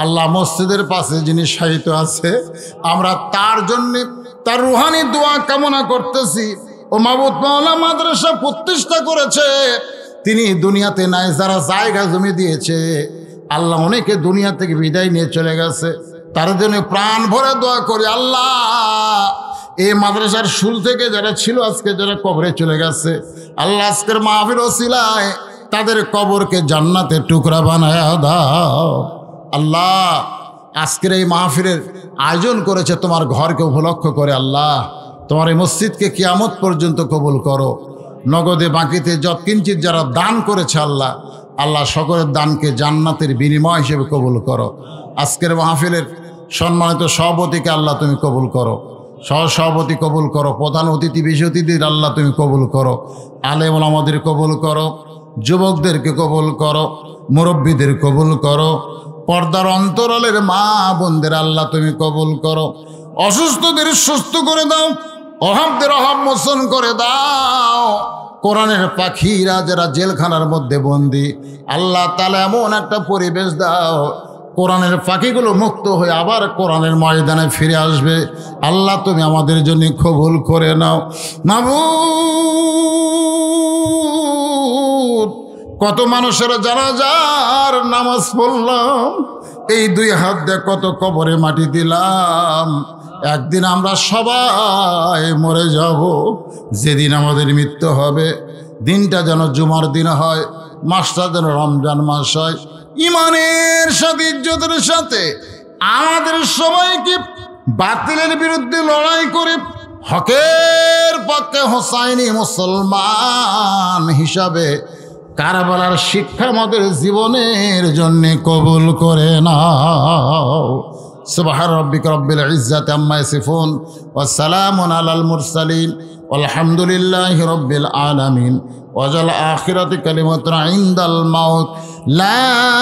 আল্লাহ মসজিদের পাশে যিনি শায়িত আছে, আমরা তার জন্যে তার রুহানি দোয়া কামনা করতেছি। ও মাবুদ মাওলা মাদ্রাসা প্রতিষ্ঠা করেছে, তিনি দুনিয়াতে নাই, যারা জায়গা জমি দিয়েছে আল্লাহ অনেকে দুনিয়া থেকে বিদায় নিয়ে চলে গেছে, তার জন্য প্রাণ ভরে দোয়া করি আল্লাহ এই মাদ্রাসার শুল থেকে যারা ছিল আজকে যারা কবরে চলে গেছে, আল্লাহ আজকের মাহফিল ওসিলায় তাদের কবরকে জান্নাতের টুকরা বানায় দাও। আল্লাহ আজকের এই মাহফিলের আয়োজন করেছে তোমার ঘরকে উপলক্ষ করে, আল্লাহ তোমার এই মসজিদকে কিয়ামত পর্যন্ত কবুল করো। নগদে বাকিতে যৎকিঞ্চিত যারা দান করেছে আল্লাহ, আল্লাহ সকলের দানকে জান্নাতের বিনিময় হিসেবে কবুল করো। আজকের মাহফিলের সম্মানিত সভাপতিকে আল্লাহ তুমি কবুল করো, সহসভাপতি কবুল করো, প্রধান অতিথি বিশেষ অতিথির আল্লাহ তুমি কবুল করো, আলেম ওলামাদের কবুল করো, যুবকদেরকে কবুল করো, মুরব্বীদের কবুল করো, পর্দার অন্তরালের মা বোনদের আল্লাহ তুমি কবুল করো, অসুস্থদের সুস্থ করে দাও, অভাবদের অভাব মোচন করে দাও। কোরআনের পাখিরা যারা জেলখানার মধ্যে বন্দী, আল্লাহ তাআলা এমন একটা পরিবেশ দাও কোরআনের পাখিগুলো মুক্ত হয়ে আবার কোরআনের ময়দানে ফিরে আসবে। আল্লাহ তুমি আমাদের জন্য কবুল করে নাও। মাবুদ কত মানুষের জানাজার নামাজ পড়লাম, এই দুই হাত দিয়ে কত কবরে মাটি দিলাম, একদিন আমরা সবাই মরে যাব। যেদিন আমাদের মৃত্যু হবে দিনটা যেন জুমার দিন হয়, মাসটা যেন রমজান মাস হয়। ইমানের সাথে ইজ্জতের সাথে আমাদের সবাইকে বাতিলের বিরুদ্ধে লড়াই করে হকের পক্ষে হোসাইনি মুসলমান হিসাবে কারবালার শিক্ষা আমাদের জীবনের জন্য কবুল করে নাও। সুবহান রাব্বিকা রব্বিল ইজ্জাতি আম্মা ইয়াসিফুন ওয়া সালামুন আলাল মুরসালিন আলহামদুলিল্লাহি রব্বিল আলামিন ওয়া জাল আখিরাতি কালিমাতুন ইনদাল মাউত লা